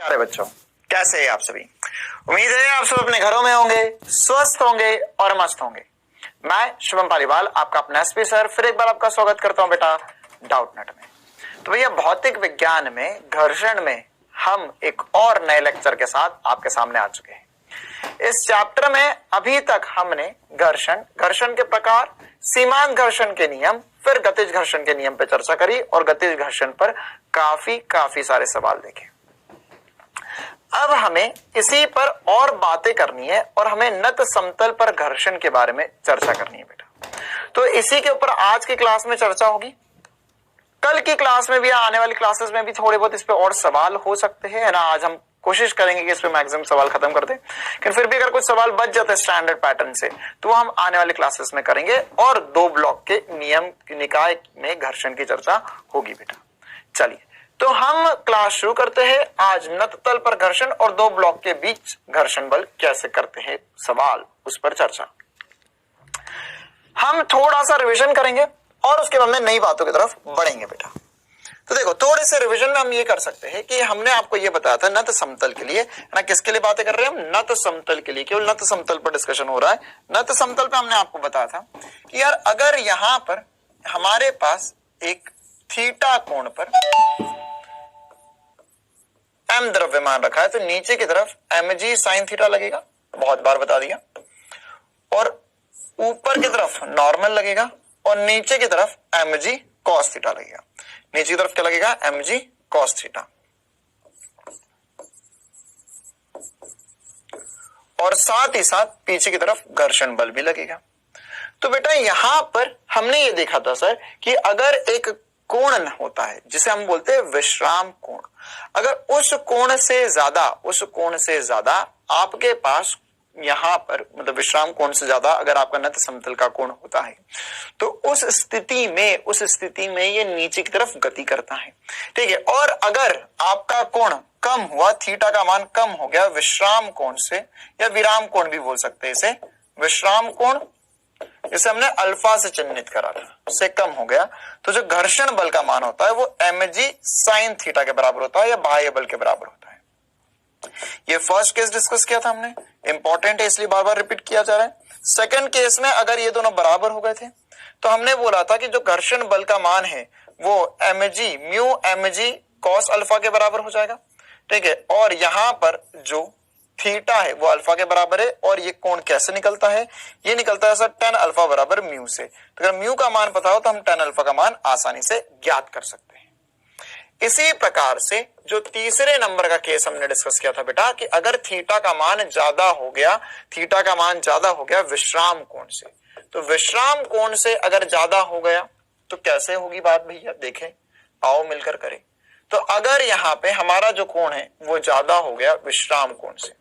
प्यारे बच्चों, कैसे हैं आप सभी। उम्मीद है आप सब अपने घरों में होंगे, स्वस्थ होंगे और मस्त होंगे। मैं शुभम पालीवाल आपका अपना एसपी सर फिर एक बार आपका स्वागत करता हूं बेटा डाउट नेट में। तो भैया भौतिक विज्ञान में घर्षण में हम एक और नए लेक्चर के साथ आपके सामने आ चुके हैं। इस चैप्टर में अभी तक हमने घर्षण के प्रकार, सीमांत घर्षण के नियम, फिर गतिज घर्षण के नियम पे चर्चा करी और गतिज घर्षण पर काफी सारे सवाल देखे। अब हमें इसी पर और बातें करनी है और हमें नत समतल पर घर्षण के बारे में चर्चा करनी है बेटा। तो इसी के ऊपर आज की क्लास में चर्चा होगी। कल की क्लास में भी, आने वाली क्लासेस में भी थोड़े बहुत इस पे और सवाल हो सकते हैं, है ना। आज हम कोशिश करेंगे कि इस पे मैक्सिमम सवाल खत्म कर दें, लेकिन फिर भी अगर कुछ सवाल बच जाते हैं स्टैंडर्ड पैटर्न से तो हम आने वाली क्लासेस में करेंगे और 2 ब्लॉक के नियम निकाय में घर्षण की चर्चा होगी बेटा। चलिए तो हम क्लास शुरू करते हैं। आज नत तल पर घर्षण और 2 ब्लॉक के बीच घर्षण बल कैसे करते हैं सवाल, उस पर चर्चा। हम थोड़ा सा रिवीजन करेंगे और उसके बाद में नई बातों की तरफ बढ़ेंगे बेटा। तो देखो, थोड़े से रिवीजन में हम ये कर सकते हैं कि हमने आपको ये बताया था नत समतल के लिए, ना किसके लिए बातें कर रहे हैं हम, नत समतल के लिए। केवल नत समतल पर डिस्कशन हो रहा है। नत समतल पे हमने आपको बताया था कि यार अगर यहां पर हमारे पास एक थीटा कोण पर m द्रव्यमान रखा है तो नीचे की तरफ mg साइन थीटा लगेगा, बहुत बार बता दिया, और ऊपर की तरफ नॉर्मल लगेगा और नीचे की तरफ mg cos थीटा लगेगा। नीचे की तरफ क्या लगेगा, mg cos थीटा, और साथ ही साथ पीछे की तरफ घर्षण बल भी लगेगा। तो बेटा यहां पर हमने ये देखा था सर कि अगर एक कोण होता है जिसे हम बोलते हैं विश्राम कोण, अगर उस कोण से ज्यादा आपके पास यहां पर, मतलब विश्राम कोण से ज्यादा अगर आपका नत समतल का कोण होता है तो उस स्थिति में ये नीचे की तरफ गति करता है, ठीक है। और अगर आपका कोण कम हुआ, थीटा का मान कम हो गया विश्राम कोण से, या विराम कोण भी बोल सकते हैं इसे, विश्राम कोण जिसे हमने अल्फा से चिन्हित करा था, से कम हो गया, तो जो घर्षण बल का मान होता है वो mg साइन थीटा के बराबर होता है या बाह्य बल के बराबर होता है। ये फर्स्ट केस डिस्कस किया था हमने, इंपॉर्टेंट है इसलिए बार बार रिपीट किया जा रहा है। सेकंड केस में अगर ये दोनों बराबर हो गए थे तो हमने बोला था कि जो घर्षण बल का मान है वो म्यू mg cos अल्फा के बराबर हो जाएगा, ठीक है। और यहां पर जो थीटा है वो अल्फा के बराबर है, और ये कोण कैसे निकलता है, ये निकलता है सर tan अल्फा बराबर म्यू से। तो अगर म्यू का मान पता हो तो हम tan अल्फा का मान आसानी से ज्ञात कर सकते हैं। इसी प्रकार से जो तीसरे नंबर का केस हमने डिस्कस किया था बेटा कि अगर थीटा का मान ज्यादा हो गया विश्राम कोण से, तो विश्राम कोण से अगर ज्यादा हो गया तो कैसे होगी बात भैया, देखें, आओ मिलकर करें। तो अगर यहां पे हमारा जो कोण है वो ज्यादा हो गया विश्राम कोण से,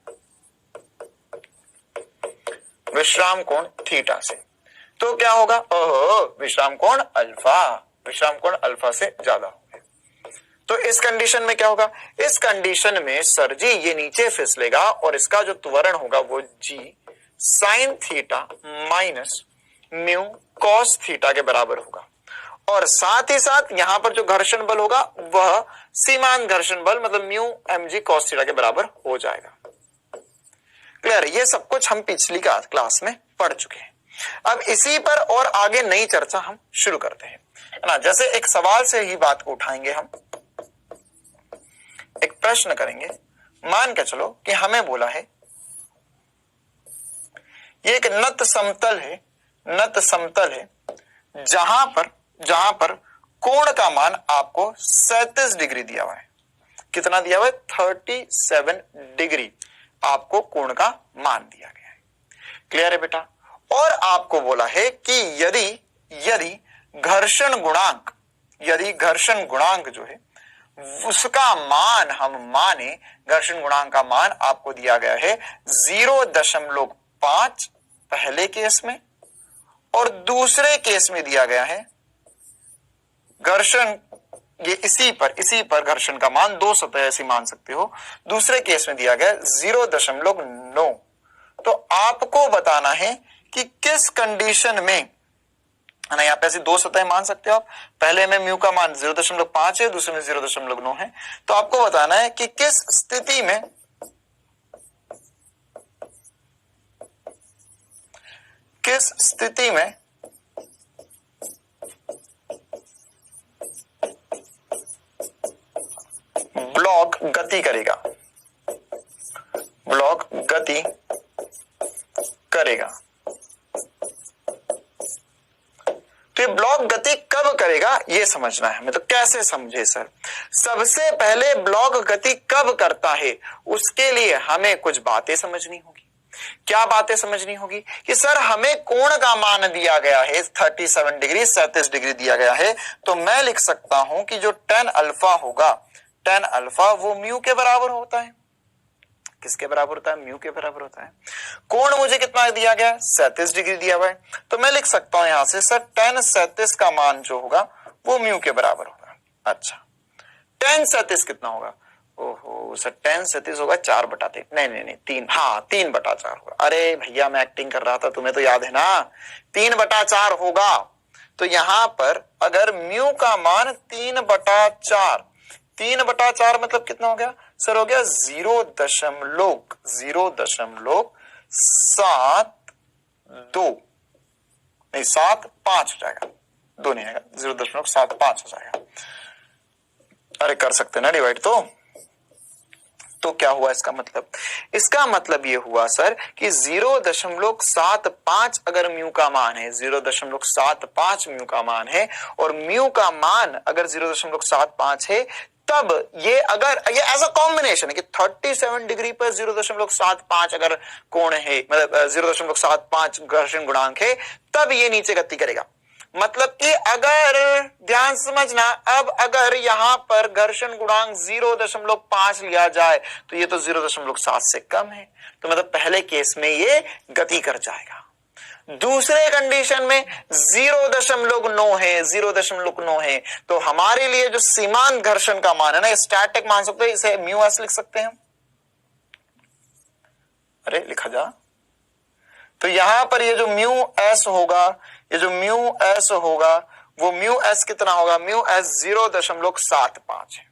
विश्राम कोण थीटा से, तो क्या होगा, विश्राम कोण अल्फा से ज्यादा हो गया। तो इस कंडीशन में क्या होगा, इस कंडीशन में सर जी ये नीचे फिसलेगा और इसका जो त्वरण होगा वो g sign theta minus mu cos theta के बराबर होगा, और साथ ही साथ यहां पर जो घर्षण बल होगा वह सीमांत घर्षण बल मतलब म्यू mg cos थीटा के बराबर हो जाएगा। क्लियर, ये सब कुछ हम पिछली क्लास में पढ़ चुके हैं। अब इसी पर और आगे नई चर्चा हम शुरू करते हैं, है ना। जैसे एक सवाल से ही बात को उठाएंगे, हम एक प्रश्न करेंगे। मान के चलो कि हमें बोला है ये एक नत समतल है जहां पर कोण का मान आपको 37 डिग्री दिया हुआ है। कितना दिया हुआ है, 37 डिग्री आपको कोण का मान दिया गया है। क्लियर है बेटा। और आपको बोला है कि यदि घर्षण गुणांक जो है उसका मान हम माने, घर्षण गुणांक का मान आपको दिया गया है 0.5 पहले केस में, और दूसरे केस में दिया गया है घर्षण, ये इसी पर घर्षण का मान 2 सतह ऐसे मान सकते हो, दूसरे केस में दिया गया 0.9। तो आपको बताना है कि किस कंडीशन में है ना। यहाँ पे ऐसी दो सतह मान सकते हो आप। पहले में म्यू का मान 0.5 है, दूसरे में 0.9 है। तो आपको बताना है कि किस स्थिति में ब्लॉक गति करेगा, ब्लॉक गति करेगा। तो ये ब्लॉक गति कब करेगा ये समझना है हमें। तो कैसे समझे सर? सबसे पहले ब्लॉक गति कब करता है उसके लिए हमें कुछ बातें समझनी होगी। क्या बातें समझनी होगी? कि सर हमें कोण का मान दिया गया है 37 डिग्री, 37 डिग्री दिया गया है। तो मैं लिख सकता हूं कि जो tan अल्फा होगा, tan अल्फा वो म्यू के बराबर होता है। किसके बराबर होता है? म्यू के बराबर होता है। कोण मुझे कितना दिया गया? 37 डिग्री दिया हुआ है। तो मैं लिख सकता हूं यहां से सर tan 37 का मान जो होगा वो म्यू के बराबर होगा। अच्छा, tan 37 कितना होगा? ओहो सर tan 37 होगा 4/3। नहीं 3, हाँ 3/4 होगा। अरे भैया मैं एक्टिंग कर रहा था, तुम्हें तो याद है ना, 3/4 होगा। तो यहां पर अगर म्यू का मान 3/4, 3/4 मतलब कितना हो गया सर? हो गया 0.72 नहीं 75 हो जाएगा, 2 नहीं आएगा, 0.75 हो जाएगा। अरे कर सकते ना डिवाइड। तो क्या हुआ इसका मतलब? इसका मतलब ये हुआ सर कि 0.75 अगर म्यू का मान है, 0.75 म्यू का मान है, और म्यू का मान अगर 0.75 है, तब ये अगर ये ऐसा कॉम्बिनेशन है कि 37 डिग्री पर 0.75 अगर कोण है, मतलब 0.75 घर्षण गुणांक है, तब ये नीचे गति करेगा। मतलब कि अगर ध्यान समझना, अब अगर यहां पर घर्षण गुणांक 0.5 लिया जाए तो ये तो 0.7 से कम है, तो मतलब पहले केस में ये गति कर जाएगा। दूसरे कंडीशन में 0.9 है, 0.9 है, तो हमारे लिए जो सीमांत घर्षण का मान है ना, स्टैटिक मान सकते हैं, इसे म्यू एस लिख सकते हैं। अरे लिखा जा। तो यहां पर ये जो म्यू एस होगा, ये जो म्यू एस होगा वो म्यू एस कितना होगा? म्यू एस 0.75 है।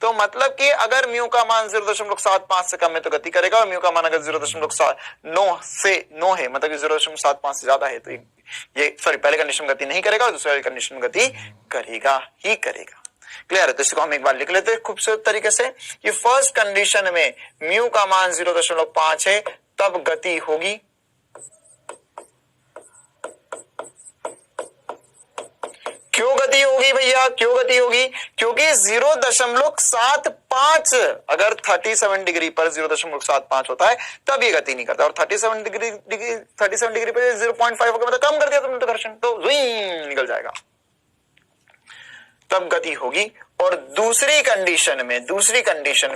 तो मतलब कि अगर म्यू का मान 0.75 से कम है तो गति करेगा, और म्यू का मान अगर 0.9 से 9 है, मतलब कि 0.75 से ज्यादा है, तो ये सॉरी पहले कंडीशन में गति नहीं करेगा, और दूसरे कंडीशन में गति करेगा ही करेगा। क्लियर है? तो इसको हम एक बार लिख लेते हैं खूबसूरत तरीके से। ये फर्स्ट कंडीशन में म्यू का मान 0.5 है, तब गति होगी। क्यों गति होगी भैया? क्यों गति होगी? क्योंकि 0.75 अगर 37 डिग्री पर 0.75 होता है तब ये गति नहीं करता, और 37 डिग्री पर 0.5 होगा, मतलब कम कर दिया तुमने तो घर्षण, तो निकल जाएगा, तब गति होगी। और दूसरी कंडीशन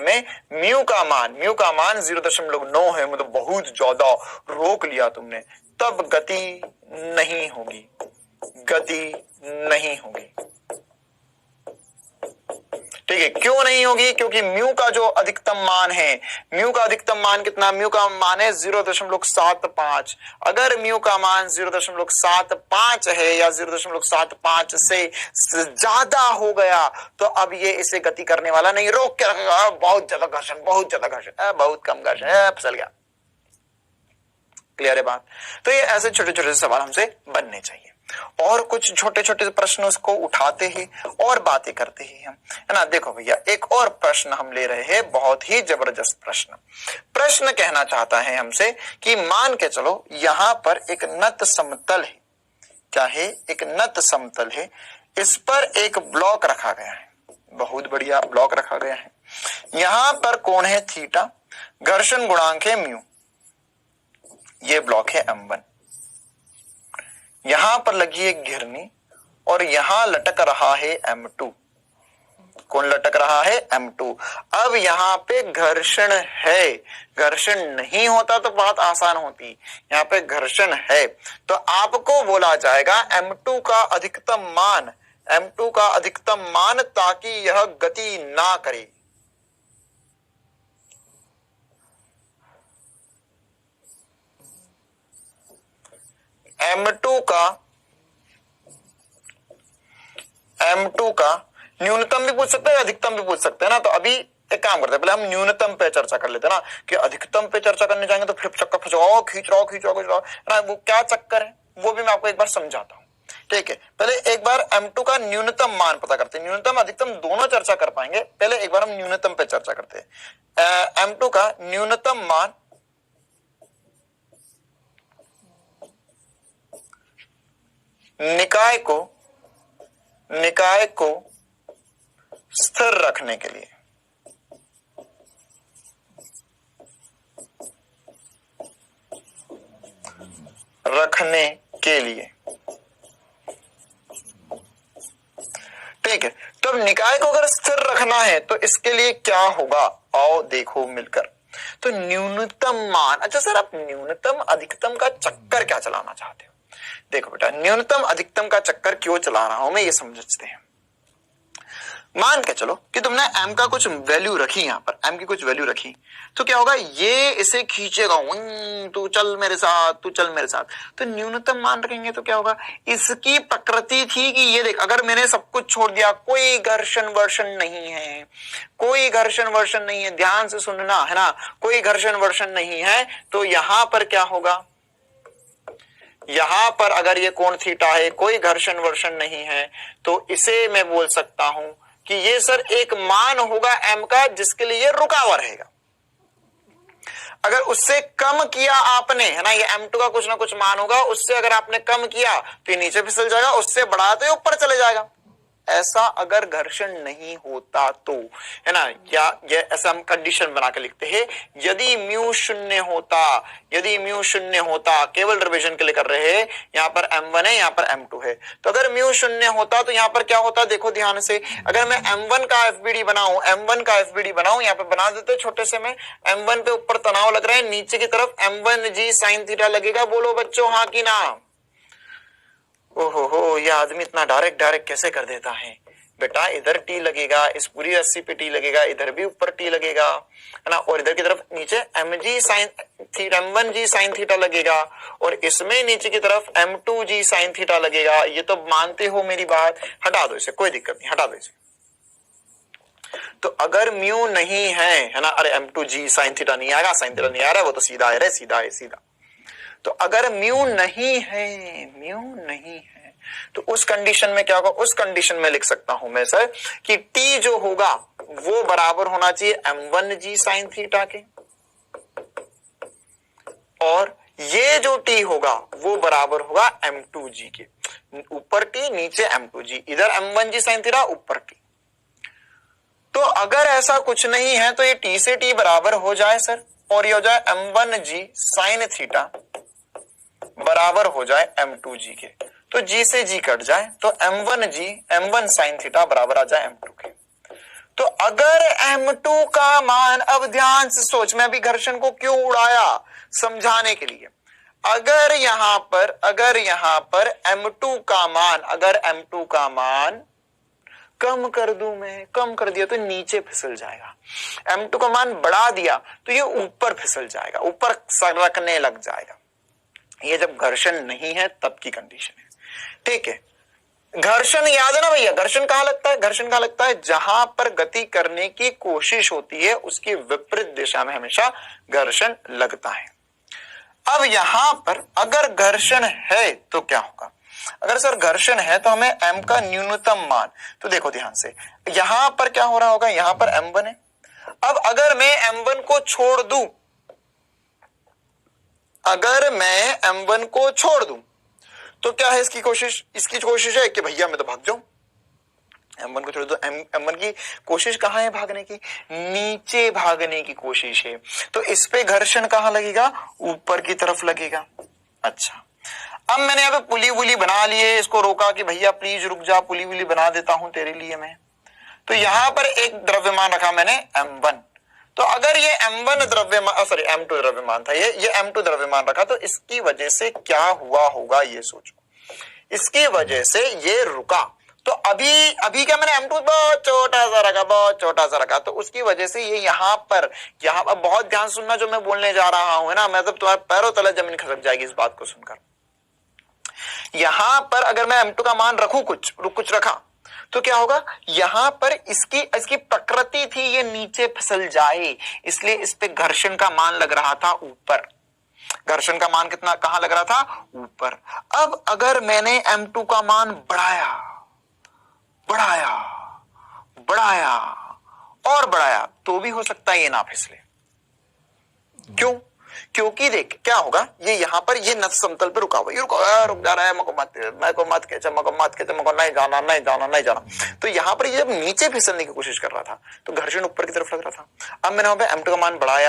में म्यू का मान 0.9 है, मतलब बहुत ज्यादा रोक लिया तुमने, तब गति नहीं होगी, ठीक है। क्यों नहीं होगी? क्योंकि म्यू का जो अधिकतम मान है, म्यू का अधिकतम मान कितना? म्यू का मान है 0.75। अगर म्यू का मान 0.75 है या 0.75 से ज्यादा हो गया तो अब ये इसे गति करने वाला नहीं, रोक के रखेगा। बहुत ज्यादा घर्षण, बहुत कम घर्षण, फिसल गया। क्लियर है बात? तो ये ऐसे छोटे छोटे सवाल हमसे बनने चाहिए, और कुछ छोटे छोटे प्रश्नों को उठाते ही और बातें करते ही हम, है ना। देखो भैया एक और प्रश्न हम ले रहे हैं, बहुत ही जबरदस्त प्रश्न कहना चाहता है हमसे कि मान के चलो यहां पर एक नत समतल है। क्या है? एक नत समतल है, इस पर एक ब्लॉक रखा गया है, बहुत बढ़िया ब्लॉक रखा गया है। यहां पर कोण है थीटा, घर्षण गुणांक है म्यू, ये ब्लॉक है M1। यहां पर लगी एक घिरनी और यहां लटक रहा है M2। कौन लटक रहा है? M2। अब यहां पे घर्षण है, घर्षण नहीं होता तो बात आसान होती, यहां पे घर्षण है, तो आपको बोला जाएगा M2 का अधिकतम मान, ताकि यह गति ना करे। M2 का M2 का न्यूनतम भी पूछ सकते हैं, अधिकतम भी पूछ सकते हैं ना। तो अभी एक काम करते हैं, पहले हम न्यूनतम पे चर्चा कर लेते हैं ना, कि अधिकतम पे चर्चा करने जाएंगे तो फिर चक्कर फंसाओ, खींच रहा ना, वो क्या चक्कर है वो भी मैं आपको एक बार समझाता हूं। ठीक है, पहले एक बार M2 का न्यूनतम मान पता करते हैं। न्यूनतम अधिकतम दोनों चर्चा कर पाएंगे, पहले एक बार हम न्यूनतम पे चर्चा करते हैं। M2 का न्यूनतम मान निकाय को स्थिर रखने के लिए ठीक है। तो अब निकाय को अगर स्थिर रखना है तो इसके लिए क्या होगा, आओ देखो मिलकर। तो न्यूनतम मान, अच्छा सर आप न्यूनतम अधिकतम का चक्कर क्या चलाना चाहते हो? देखो बेटा, न्यूनतम अधिकतम का चक्कर क्यों चला रहा हूं मैं, ये समझते हैं। मान के चलो कि तुमने m का कुछ वैल्यू रखी, यहां पर m की कुछ वैल्यू रखी, तो क्या होगा, ये इसे खींचेगा, तू चल मेरे साथ, तू चल मेरे साथ। तो न्यूनतम मान रखेंगे तो क्या होगा, इसकी प्रकृति थी कि ये देख, अगर मैंने सब कुछ छोड़ दिया, कोई घर्षण वर्षण नहीं है, कोई घर्षण वर्षण नहीं है, ध्यान से सुनना है ना, कोई घर्षण वर्षण नहीं है, तो यहां पर क्या होगा, यहां पर अगर ये कोण थीटा है, कोई घर्षण वर्षण नहीं है, तो इसे मैं बोल सकता हूं कि ये सर एक मान होगा m का जिसके लिए ये रुका हुआ रहेगा। अगर उससे कम किया आपने, है ना, ये M2 का कुछ ना कुछ मान होगा, उससे अगर आपने कम किया तो ये नीचे फिसल जाएगा, उससे बढ़ा तो ये ऊपर चले जाएगा। ऐसा अगर घर्षण नहीं होता तो, है ना, या ये ऐसा हम कंडीशन बना के लिखते हैं, यदि म्यू शून्य होता, केवल रिवीजन के लिए कर रहे हैं, यहाँ पर M1 है, यहाँ पर M2 है, तो अगर म्यू शून्य होता तो यहाँ पर क्या होता, देखो ध्यान से, अगर मैं M1 का FBD बनाऊं, यहाँ पे बना देते छोटे से में, M1 पे ऊपर तनाव लग रहा है, नीचे की तरफ M1G sin थीटा लगेगा, बोलो बच्चों हाँ कि ना। ओहो, ये आदमी इतना डायरेक्ट कैसे कर देता है बेटा, इधर टी लगेगा, इस पूरी रस्सी पे टी लगेगा, इधर भी ऊपर टी लगेगा, है ना, और इधर की तरफ नीचे M1G sin थीटा लगेगा, और इसमें नीचे की तरफ M2G sin थीटा लगेगा। ये तो मानते हो मेरी बात, हटा दो इसे, कोई दिक्कत नहीं, हटा दो इसे। तो अगर म्यू नहीं है ना, अरे M2G sin थीटा नहीं आएगा, sin थीटा नहीं आ रहा है, वो तो सीधा है, सीधा। तो अगर म्यू नहीं है तो उस कंडीशन में क्या होगा, उस कंडीशन में लिख सकता हूं मैं सर कि टी जो होगा वो बराबर होना चाहिए M1G sin थीटा के, और ये जो टी होगा वो बराबर होगा M2G के, ऊपर टी नीचे M2G, इधर M1G sin थीटा ऊपर टी। तो अगर ऐसा कुछ नहीं है तो ये टी से टी बराबर हो जाए सर, और ये हो जाए M1G sin थीटा बराबर हो जाए M2G के, तो G से G कट जाए, तो M1 sin थीटा बराबर आ जाए M2 के। तो अगर M2 का मान, अब ध्यान से सोच, मैं अभी घर्षण को क्यों उड़ाया समझाने के लिए, अगर यहां पर M2 का मान, अगर M2 का मान कम कर दूं मैं, कम कर दिया तो नीचे फिसल जाएगा, M2 का मान बढ़ा दिया तो ये ऊपर फिसल जाएगा, ऊपर सरकने लग जाएगा। ये जब घर्षण नहीं है तब की कंडीशन है, ठीक है। घर्षण याद है ना भैया, घर्षण कहां लगता है, जहां पर गति करने की कोशिश होती है उसकी विपरीत दिशा में हमेशा घर्षण लगता है। अब यहां पर अगर घर्षण है तो क्या होगा, अगर सर घर्षण है तो हमें m का न्यूनतम मान, तो देखो ध्यान से, यहां पर क्या हो रहा होगा, यहां पर M1 है। अब अगर मैं M1 को छोड़ दूं, अगर मैं M1 को छोड़ दूं तो क्या है इसकी कोशिश है कि भैया मैं तो भाग जाऊं, M1 को छोड़ दो, M1 की कोशिश कहां है भागने की, नीचे भागने की कोशिश है, तो इस पे घर्षण कहां लगेगा, ऊपर की तरफ लगेगा। अच्छा, अब मैंने यहाँ पे पुली वुली बना लिए, इसको रोका कि भैया प्लीज रुक जा, पुली वुली बना देता हूं तेरे लिए मैं। तो यहां पर एक द्रव्यमान रखा मैंने M1, तो अगर ये M2 द्रव्यमान था, ये M2 द्रव्यमान रखा, तो इसकी वजह से क्या हुआ होगा ये सोचो, इसकी वजह से ये रुका। तो अभी क्या मैंने M2 बहुत छोटा सा रखा, तो उसकी वजह से ये यहाँ पर बहुत ध्यान सुनना जो मैं बोलने जा रहा हूं, है ना, मतलब तुम्हारे पैरों तले जमीन खसक जाएगी इस बात को सुनकर। यहां पर अगर मैं M2 का मान रखूं, कुछ रखा, तो क्या होगा, यहां पर इसकी प्रकृति थी ये नीचे फिसल जाए, इसलिए इस पे घर्षण का मान लग रहा था ऊपर। घर्षण का मान कितना कहां लग रहा था, ऊपर। अब अगर मैंने M2 का मान बढ़ाया बढ़ाया बढ़ाया और बढ़ाया तो भी हो सकता है ये ना फिसले। क्यों? क्योंकि देख क्या होगा, ये यहां पर ये नस समतल पे रुका हुआ, ये रुक जा रहा है, मेरे को मत खींच, नहीं जाना। तो यहां पर ये जब नीचे फिसलने की कोशिश कर रहा था तो घर्षण ऊपर की तरफ लग रहा था। अब मैंने वहां पे M2 का मान बढ़ाते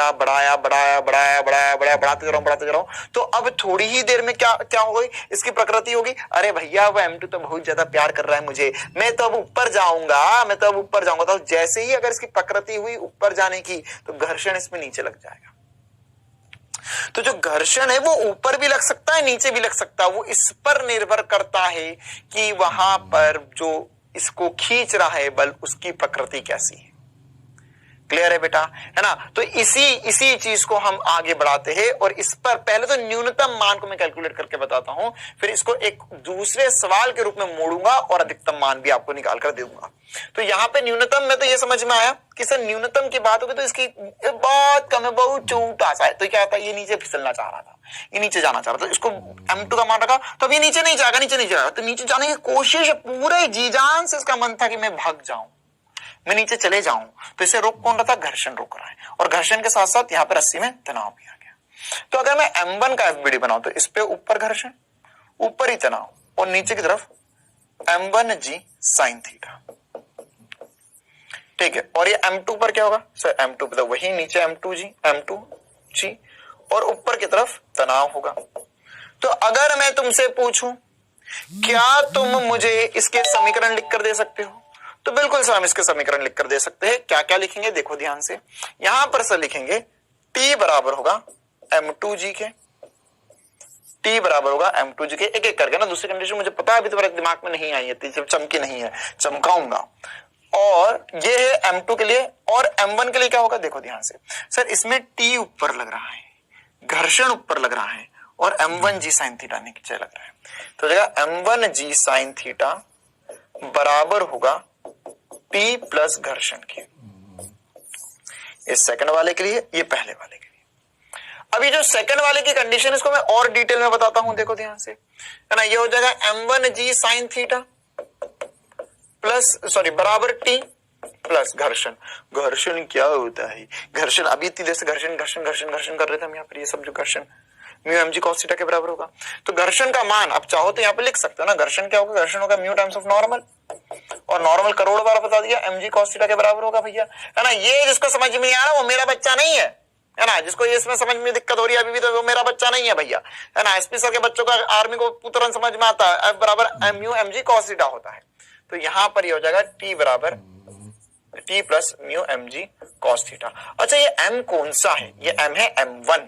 जा रहा हूं, तो अब थोड़ी ही देर में क्या होगी, इसकी प्रकृति होगी, अरे भैया वो M2 तो बहुत ज्यादा प्यार कर रहा है मुझे, मैं तो अब ऊपर जाऊंगा। तो जैसे ही अगर इसकी प्रकृति हुई ऊपर जाने की तो घर्षण इसमें नीचे लग जाएगा। तो जो घर्षण है वो ऊपर भी लग सकता है, नीचे भी लग सकता है, वो इस पर निर्भर करता है कि वहां पर जो इसको खींच रहा है बल उसकी प्रकृति कैसी है। क्लियर है बेटा, है ना। तो इसी चीज को हम आगे बढ़ाते हैं और इस पर पहले तो न्यूनतम मान को मैं कैलकुलेट करके बताता हूं, फिर इसको एक दूसरे सवाल के रूप में मोड़ूंगा और अधिकतम मान भी आपको निकाल कर दूंगा। तो यहां पे न्यूनतम में तो ये समझ में आया कि सर न्यूनतम की बात होगी तो इसकी बहुत कम है, बहुत छोटा सा है। तो क्या था, ये नीचे फिसलना चाह रहा था, ये नीचे जाना चाह रहा था, इसको M2 का मान रखा तो अब ये नीचे नहीं जाएगा। तो नीचे जाने की कोशिश पूरे जी जान से इसका मन था कि मैं भाग जाऊं, मैं नीचे चले जाऊं। तो इसे रोक कौन रहा था, घर्षण रोक रहा है, और घर्षण के साथ साथ यहां पर रस्सी में तनाव भी आ गया। तो अगर मैं M1 का FBD बनाऊं तो इस पे ऊपर घर्षण, ऊपर ही तनाव, और नीचे की तरफ M1G sin थीटा। ठीक है, और ये M2 पर क्या होगा सर, M2 पर तो वही नीचे M2G और ऊपर की तरफ तनाव होगा। तो अगर मैं तुमसे पूछूं क्या तुम मुझे इसके समीकरण लिख कर दे सकते हो, तो बिल्कुल सर हम इसके समीकरण लिख कर दे सकते हैं। क्या क्या लिखेंगे देखो ध्यान से, यहां पर सर लिखेंगे T बराबर होगा M2G के, T बराबर होगा M2G के, एक एक करके ना। दूसरी कंडीशन मुझे पता है अभी तुम्हारे दिमाग में नहीं आई है, चमकी नहीं है, चमकाऊंगा। और ये है M2 के लिए, और M1 के लिए क्या होगा देखो ध्यान से, सर इसमें T ऊपर लग रहा है, घर्षण ऊपर लग रहा है, और M1G sin थीटा नीचे लग रहा है। तो जगह M1G sin थीटा बराबर होगा P प्लस घर्षण के। इस सेकंड वाले के लिए, ये पहले वाले के लिए। अभी जो सेकंड वाले की कंडीशन इसको मैं और डिटेल में बताता हूं, देखो ध्यान से, है ना। ये हो जाएगा M1G sin थीटा बराबर T प्लस घर्षण। घर्षण क्या होता है, घर्षण अभी इतनी देर से घर्षण कर रहे थे हम यहाँ पर, ये सब जो घर्षण म्यू mg cos थीटा के बराबर होगा। तो घर्षण का मान आप चाहो तो यहाँ पे लिख सकते हो ना, घर्षण क्या होगा, घर्षण होगा म्यू टाइम्स ऑफ नॉर्मल, और नॉर्मल करोड़ बार बता दिया, mg cos थीटा के बराबर होगा भैया, है ना। ये जिसको समझ में नहीं आ रहा वो मेरा बच्चा नहीं है ना। जिसको ये इसमें समझ में दिक्कत हो रही है अभी भी, तो वो मेरा बच्चा नहीं है भैया, है ना। एसपी सर के बच्चों का आर्मी को तुरंत समझ में आता है, F बराबर म्यू mg cos थीटा होता है। तो यहां पर ये हो जाएगा T बराबर T plus mu mg cos theta. अच्छा ये M कौन सा है, ये M है M1,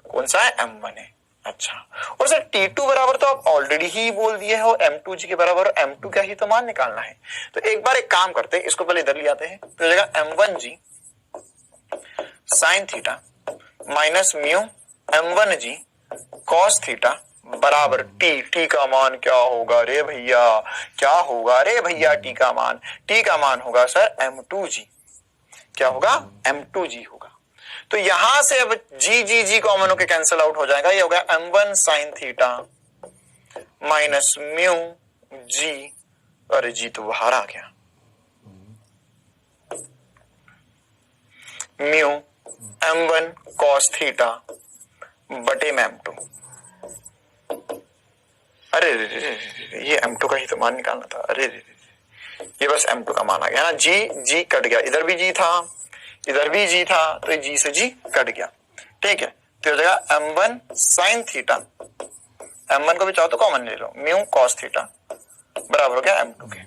कौन सा है, M1 है। अच्छा, और सर T2 बराबर तो आप ऑलरेडी ही बोल दिए हो M2G के बराबर, और M2 का ही तो मान निकालना है। तो एक बार एक काम करते हैं, इसको पहले इधर ले आते हैं, तो जगह M1G sin theta minus mu M1G cos theta बराबर T का मान क्या होगा रे भैया, क्या होगा रे भैया, T का मान होगा सर M2G, क्या होगा, M2G होगा। तो यहां से अब जी कॉमन होकर कैंसिल आउट हो जाएगा, ये होगा M1 sin theta minus mu g, अरे जी तो बाहर आ गया, म्यू M1 cos थीटा बटे में M2। अरे ये M2 का ही तो मान निकालना था, अरे ये बस M2 का मान आ गया ना, जी कट गया, इधर भी जी था, इधर भी जी था, तो जी से जी कट गया। ठीक है, तो हो जाएगा M1 sin थीटा, M1 को भी चाहो तो कॉमन ले लो, म्यू cos थीटा बराबर हो गया M2 के।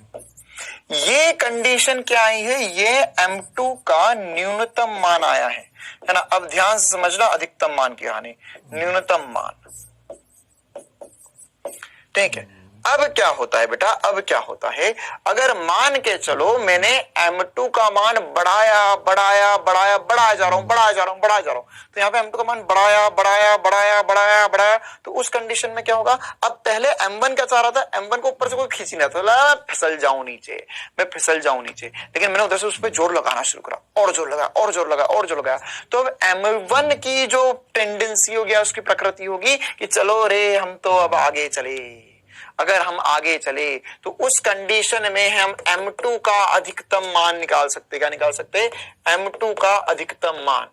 ये कंडीशन क्या आई है, ये M2 का न्यूनतम मान आया है ना। अब ध्यान से समझना अधिकतम मान की हानि, न्यूनतम मान। ठीक है, अब क्या होता है बेटा, अब क्या होता है, अगर मान के चलो मैंने M2 का मान बढ़ाया बढ़ाया बढ़ाया बढ़ाया जा रहा हूं बढ़ाया जा रहा हूं बढ़ाया जा रहा हूं, तो यहाँ पे M2 का मान बढ़ाया बढ़ाया बढ़ाया बढ़ाया बढ़ाया, तो उस कंडीशन में क्या होगा, अब पहले M1 क्या चाह रहा था, M1 को ऊपर से कोई खींच नहीं था, फिसल जाऊं नीचे, मैं फिसल जाऊं नीचे, लेकिन मैंने उधर से उस पर जोर लगाना शुरू करा, और जोर लगा और जोर लगा और जोर लगाया, तो अब M1 की जो टेंडेंसी होगी, उसकी प्रकृति होगी कि चलो रे हम तो अब आगे चले। अगर हम आगे चले तो उस कंडीशन में हम M2 का अधिकतम मान निकाल सकते, क्या निकाल सकते, M2 का अधिकतम मान।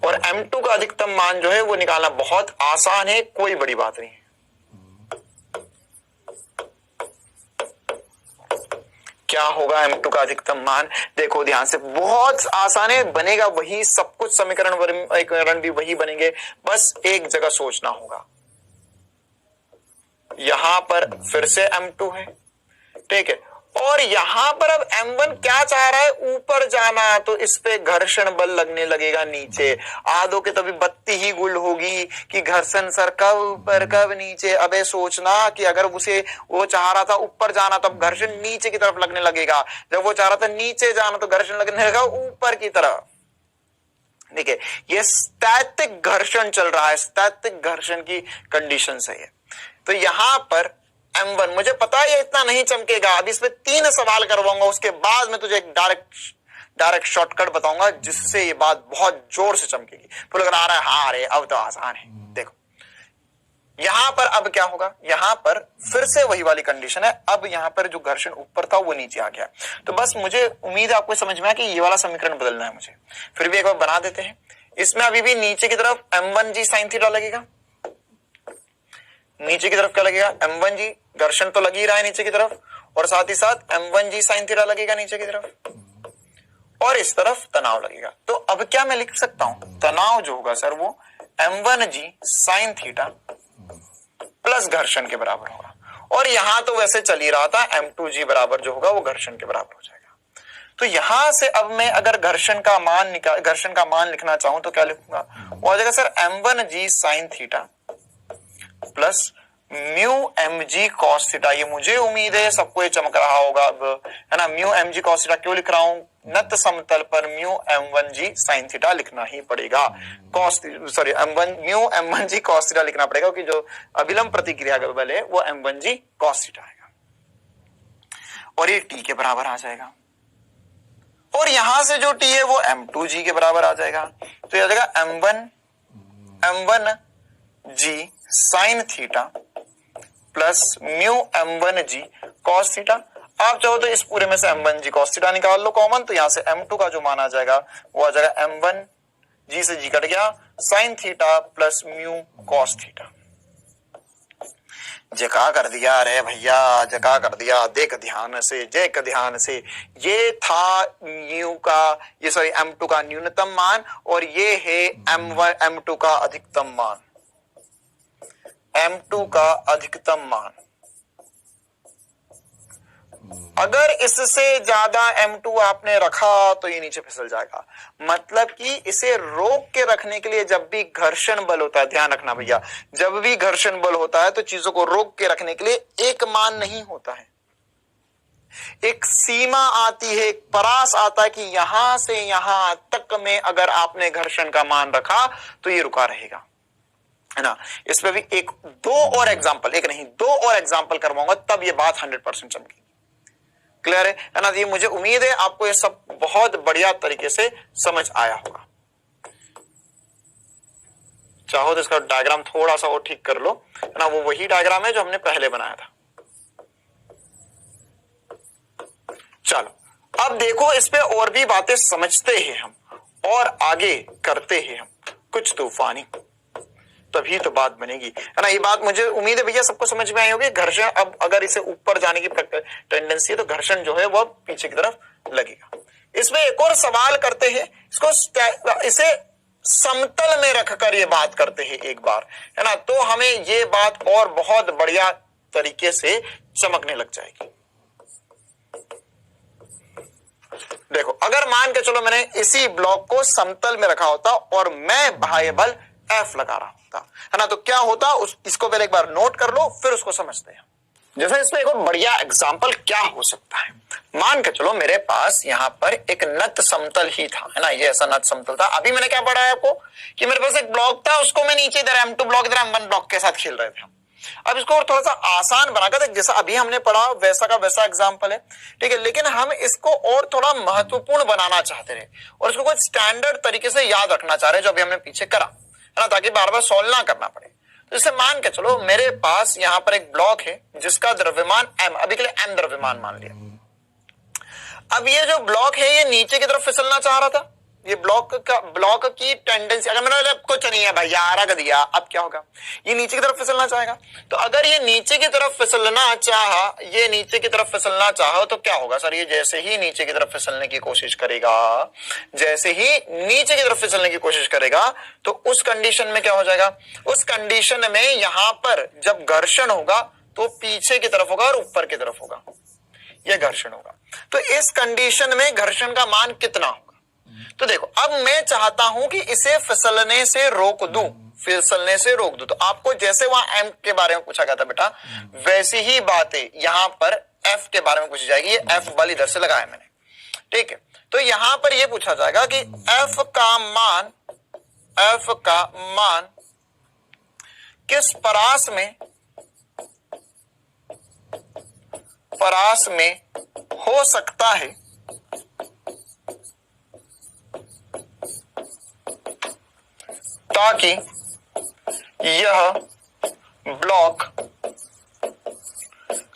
और M2 का अधिकतम मान जो है वो निकालना बहुत आसान है, कोई बड़ी बात नहीं है। क्या होगा M2 का अधिकतम मान, देखो ध्यान से, बहुत आसान है, बनेगा वही, सब कुछ समीकरण भी वही बनेंगे, बस एक जगह सोचना होगा। यहां पर फिर से M2 है, ठीक है, और यहां पर अब M1 क्या चाह रहा है, ऊपर जाना, तो इस पे घर्षण बल लगने लगेगा नीचे। आधो के तभी बत्ती ही गुल होगी कि घर्षण सर कब ऊपर कब नीचे। अबे सोचना कि अगर उसे वो चाह रहा था ऊपर जाना, तब घर्षण नीचे की तरफ लगने लगेगा, जब वो चाह रहा था नीचे जाना तो घर्षण लगने लगेगा ऊपर की तरफ। ठीक है, ये स्थैतिक घर्षण चल रहा है, स्थैतिक घर्षण की कंडीशन सही है। तो यहां पर M1, मुझे पता है ये इतना नहीं चमकेगा, अब इसमें 3 सवाल करवाऊंगा, उसके बाद मैं तुझे एक डायरेक्ट शॉर्टकट बताऊंगा जिससे ये बात बहुत जोर से चमकेगी। फिर अगर आ रहा है हाँ अरे अब तो आसान है, देखो यहां पर अब क्या होगा, यहां पर फिर से वही वाली कंडीशन है, अब यहां पर जो घर्षण ऊपर था वो नीचे आ गया। तो बस मुझे उम्मीद है आपको समझ में आया कि ये वाला समीकरण बदलना है मुझे, फिर भी एक बार बना देते हैं। इसमें अभी भी नीचे की तरफ M1G sin थीटा लगेगा, नीचे की तरफ क्या लगेगा, M1G, घर्षण तो लग ही रहा है नीचे की तरफ, और साथ ही साथ M1G sin थीटा लगेगा नीचे की तरफ, और इस तरफ तनाव लगेगा। तो अब क्या मैं लिख सकता हूं, तनाव जो होगा सर वो M1G sin थीटा प्लस घर्षण के बराबर होगा, और यहां तो वैसे चल ही रहा था, M2G बराबर जो होगा वो घर्षण के बराबर हो जाएगा। तो यहां से अब मैं अगर घर्षण का मान लिखना चाहूं तो क्या लिखूंगा, वो आ जाएगा sir M1G sin theta plus mu mg cos theta. ये मुझे उम्मीद है सबको ये चमक रहा होगा अब, है ना। म्यू mg cos थीटा क्यों लिख रहा हूं, नत समतल पर म्यू m1g sin थीटा लिखना ही पड़ेगा, म्यू m1g cos थीटा लिखना पड़ेगा, क्योंकि जो अभिलंब प्रतिक्रिया का बल है वो m1g cos थीटा आएगा, और ये t के बराबर आ जाएगा, और यहां से जो t है वो m2g के बराबर आ जाएगा। तो ये आ जाएगा m1g sin theta plus mu m1g cos theta. आप चाहो तो इस पूरे में से m1g cos थीटा निकाल लो कॉमन, तो यहां से m2 का जो मान आ जाएगा वो आ जाएगा m1g से g कट गया sin theta plus mu cos theta. जका कर दिया रे भैया, जका कर दिया, देख ध्यान से, ये था म्यू का, ये सॉरी M2 का न्यूनतम मान, और ये है M2 का अधिकतम मान, M2 का अधिकतम मान। अगर इससे ज्यादा M2 आपने रखा तो ये नीचे फिसल जाएगा, मतलब कि इसे रोक के रखने के लिए जब भी घर्षण बल होता है, ध्यान रखना भैया, जब भी घर्षण बल होता है तो चीजों को रोक के रखने के लिए एक मान नहीं होता है, एक सीमा आती है, एक परास आता है कि यहां से यहां तक में अगर आपने घर्षण का मान रखा तो ये रुका रहेगा, है ना। इस पे भी दो और एग्जांपल करवाऊंगा, तब ये बात 100% चमकेगी। क्लियर है ना। ये मुझे उम्मीद है आपको ये सब बहुत बढ़िया तरीके से समझ आया होगा। चाहो तो इसका डायग्राम थोड़ा सा और ठीक कर लो, है ना, वो वही डायग्राम है जो हमने पहले बनाया था। चलो अब देखो, इस पे और भी बातें समझते हैं हम और आगे करते हैं हम कुछ तूफानी, तभी तो बात बनेगी, है ना। ये बात मुझे उम्मीद है भैया सबको समझ में आई होगी। घर्षण अब अगर इसे ऊपर जाने की टेंडेंसी है तो घर्षण जो है वो पीछे की तरफ लगेगा। इसमें एक और सवाल करते हैं, इसे समतल में रखकर ये बात करते हैं एक बार, है ना, तो हमें ये बात और बहुत बढ़िया तरीके से चमकने लग जाएगी। देखो अगर मान के चलो मैंने इसी ब्लॉक को समतल में रखा होता और मैं बाह्य बल F लगा रहा होता, है ना, तो क्या होता, इसको पहले एक बार नोट कर लो फिर उसको समझते हैं। जैसे इसमें एक और बढ़िया एग्जांपल क्या हो सकता है, मान के चलो मेरे पास यहां पर एक नत समतल ही था, है ना, ये ऐसा नत समतल था। अभी मैंने क्या पढ़ा है आपको कि मेरे पास एक ब्लॉक था, उसको मैं नीचे इधर M2 ब्लॉक इधर M1 ब्लॉक के साथ खेल रहे थे। अब इसको और थोड़ा सा आसान बनाकर, जैसा अभी हमने पढ़ा वैसा का वैसा एग्जांपल है, ठीक है, लेकिन हम इसको और थोड़ा महत्वपूर्ण बनाना चाहते रहे और इसको कुछ स्टैंडर्ड तरीके से याद रखना चाह रहे जो अभी हमने पीछे करा, है ना, ताकि बार बार सॉल्व ना करना पड़े। तो जैसे मान के चलो मेरे पास यहां पर एक ब्लॉक है जिसका द्रव्यमान M, अभी के लिए M द्रव्यमान मान लिया। अब ये जो ब्लॉक है ये नीचे की तरफ फिसलना चाह रहा था, ये ब्लॉक की टेंडेंसी, अगर मैंने कुछ नहीं है भैया रख दिया, अब क्या होगा, ये नीचे की तरफ फिसलना चाहेगा। तो अगर ये नीचे की तरफ फिसलना चाहा, ये नीचे की तरफ फिसलना चाहा तो क्या होगा सर, ये जैसे ही नीचे की तरफ फिसलने की कोशिश करेगा, जैसे ही नीचे की तरफ फिसलने की कोशिश करेगा तो उस कंडीशन में क्या हो जाएगा, उस कंडीशन में यहां पर जब घर्षण होगा तो पीछे की तरफ होगा और ऊपर की तरफ होगा, यह घर्षण होगा। तो इस कंडीशन में घर्षण का मान कितना होगा, तो देखो अब मैं चाहता हूं कि इसे फिसलने से रोक दूं, फिसलने से रोक दूं, तो आपको जैसे वहां M के बारे में पूछा गया था बेटा, वैसी ही बातें यहां पर F के बारे में पूछी जाएगी। ये F बल इधर से लगाया मैंने, ठीक है, तो यहां पर यह पूछा जाएगा कि F का मान किस परास में हो सकता है ताकि यह ब्लॉक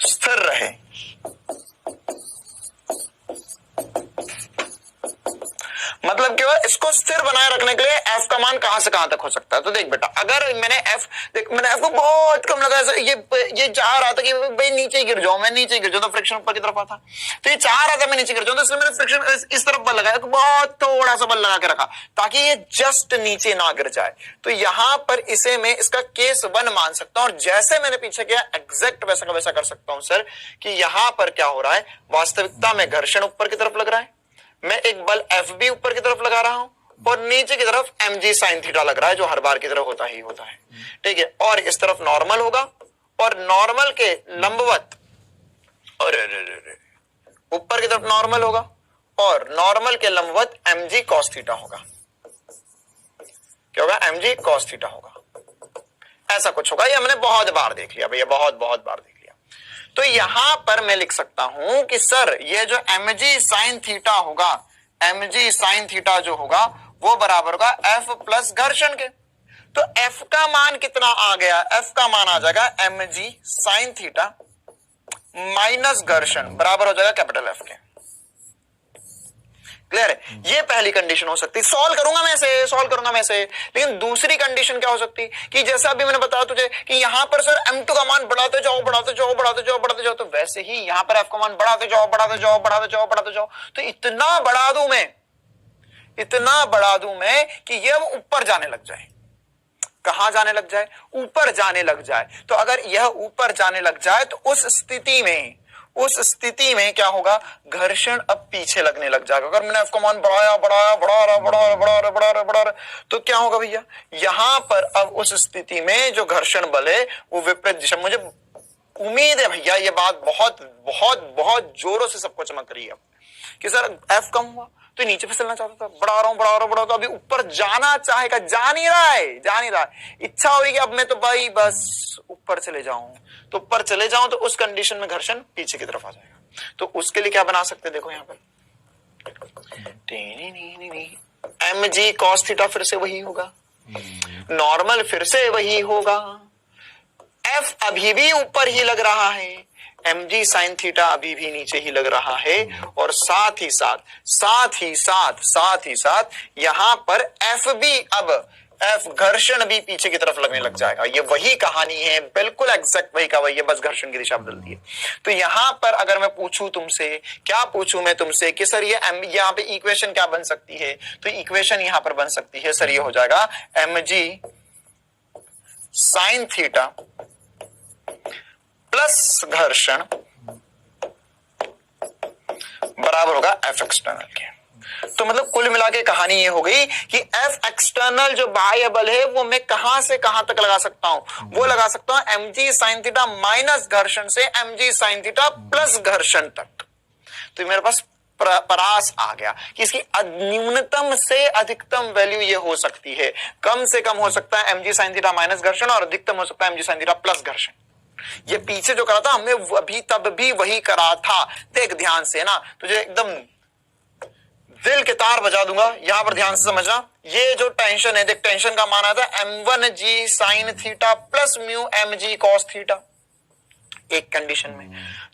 स्थिर रहे। मतलब क्या, इसको स्थिर बनाए रखने के लिए F का मान कहां से कहां तक हो सकता है। तो देख बेटा, अगर मैंने F को बहुत कम लगाया, ये चाह रहा था कि भाई नीचे गिर जाऊं, मैं नीचे गिर जाऊं तो फ्रिक्शन ऊपर की तरफ आता, तो ये चाह रहा था मैं नीचे गिर जाऊं, तो इसलिए मैंने फ्रिक्शन इस तरफ बल लगाया, तो बहुत थोड़ा सा बल लगा के रखा ताकि ये जस्ट नीचे ना गिर जाए। तो यहां पर इसे मैं इसका केस 1 मान सकता हूं और जैसे मैंने पीछे किया एग्जैक्ट वैसा का वैसा कर सकता हूं सर कि यहां पर क्या हो रहा है, वास्तविकता में घर्षण ऊपर की तरफ लग रहा है, मैं एक बल F भी ऊपर की तरफ लगा रहा हूं और नीचे की तरफ mg sin थीटा लग रहा है जो हर बार की तरफ होता ही होता है, ठीक है, और इस तरफ नॉर्मल होगा और नॉर्मल के लंबवत और ऊपर की तरफ नॉर्मल होगा और नॉर्मल के लंबवत mg cos थीटा होगा। क्या होगा, mg cos थीटा होगा, ऐसा कुछ होगा। ये हमने बहुत बार देख लिया भैया, बहुत बार देख लिया। तो यहां पर मैं लिख सकता हूं कि सर ये जो mg sin थीटा होगा, mg sin थीटा जो होगा वो बराबर होगा F प्लस घर्षण के। तो F का मान कितना आ गया, F का मान आ जाएगा mg sin थीटा माइनस घर्षण बराबर हो जाएगा कैपिटल F के। क्लियर है, ये पहली कंडीशन हो सकती है। सॉल्व करूंगा मैं से, लेकिन दूसरी कंडीशन क्या हो सकती कि जैसा अभी मैंने बताया तुझे कि यहां पर सर M2 का मान बढ़ाते जाओ, तो वैसे ही यहां पर F का मान बढ़ाते जाओ, तो इतना बढ़ा दूं मैं कि ये ऊपर जाने लग जाए। कहां जाने लग जाए, ऊपर जाने लग जाए। तो अगर यह ऊपर जाने लग जाए तो उस स्थिति में क्या होगा, घर्षण अब पीछे लगने लग जाएगा। अगर मैंने F का मान बढ़ा तो क्या होगा भैया, यहां पर अब उस स्थिति में जो घर्षण बल है वो विपरीत दिशा। मुझे उम्मीद है भैया ये बात बहुत बहुत बहुत जोरों से सबको चमक रही है कि सर F कम हुआ तो नीचे फिसलना चाहता था, बढ़ा रहा हूं, तो अभी ऊपर जाना चाहेगा, जा नहीं रहा है। इच्छा हुई कि अब मैं तो भाई बस ऊपर चले जाऊं, तो ऊपर चले जाऊं तो उस कंडीशन में घर्षण पीछे की तरफ आ जाएगा। तो उसके लिए क्या बना सकते, देखो यहां पर mg cos थीटा फिर से वही होगा, नॉर्मल फिर से वही होगा, F अभी भी ऊपर ही लग रहा है, mg sin थीटा अभी भी नीचे ही लग रहा है और साथ ही साथ यहां पर F भी अब F घर्षण भी पीछे की तरफ लगने लग जाएगा। ये वही कहानी है, बिल्कुल एग्जैक्ट वही का वही है, बस घर्षण की दिशा बदल दी है। तो यहां पर अगर मैं पूछूं तुमसे, क्या पूछूं मैं तुमसे कि सर ये यहां पे इक्वेशन क्या बन सकती है, तो इक्वेशन यहां पर बन सकती है सर, ये हो जाएगा mg sin थीटा प्लस घर्षण बराबर होगा एफ एक्सटर्नल के। तो मतलब कुल मिला के कहानी ये हो गई कि एफ एक्सटर्नल जो बाह्य बल है वो मैं कहां से कहां तक लगा सकता हूं, वो लगा सकता हूं mg sin थीटा माइनस घर्षण से mg sin थीटा प्लस घर्षण तक। तो मेरे पास परास आ गया कि इसकी न्यूनतम से अधिकतम वैल्यू ये हो सकती है, कम से कम हो सकता है mg sin थीटा माइनस घर्षण और अधिकतम हो सकता है mg sin थीटा प्लस घर्षण। ये पीछे जो करा था हमने अभी तब भी वही करा था, देख ध्यान से ना, तुझे एकदम दिल के तार बजा दूंगा, यहां पर ध्यान से समझना। ये जो टेंशन है, देख टेंशन का मान आता है m1g sin theta plus mu mg cos theta, एक कंडीशन में।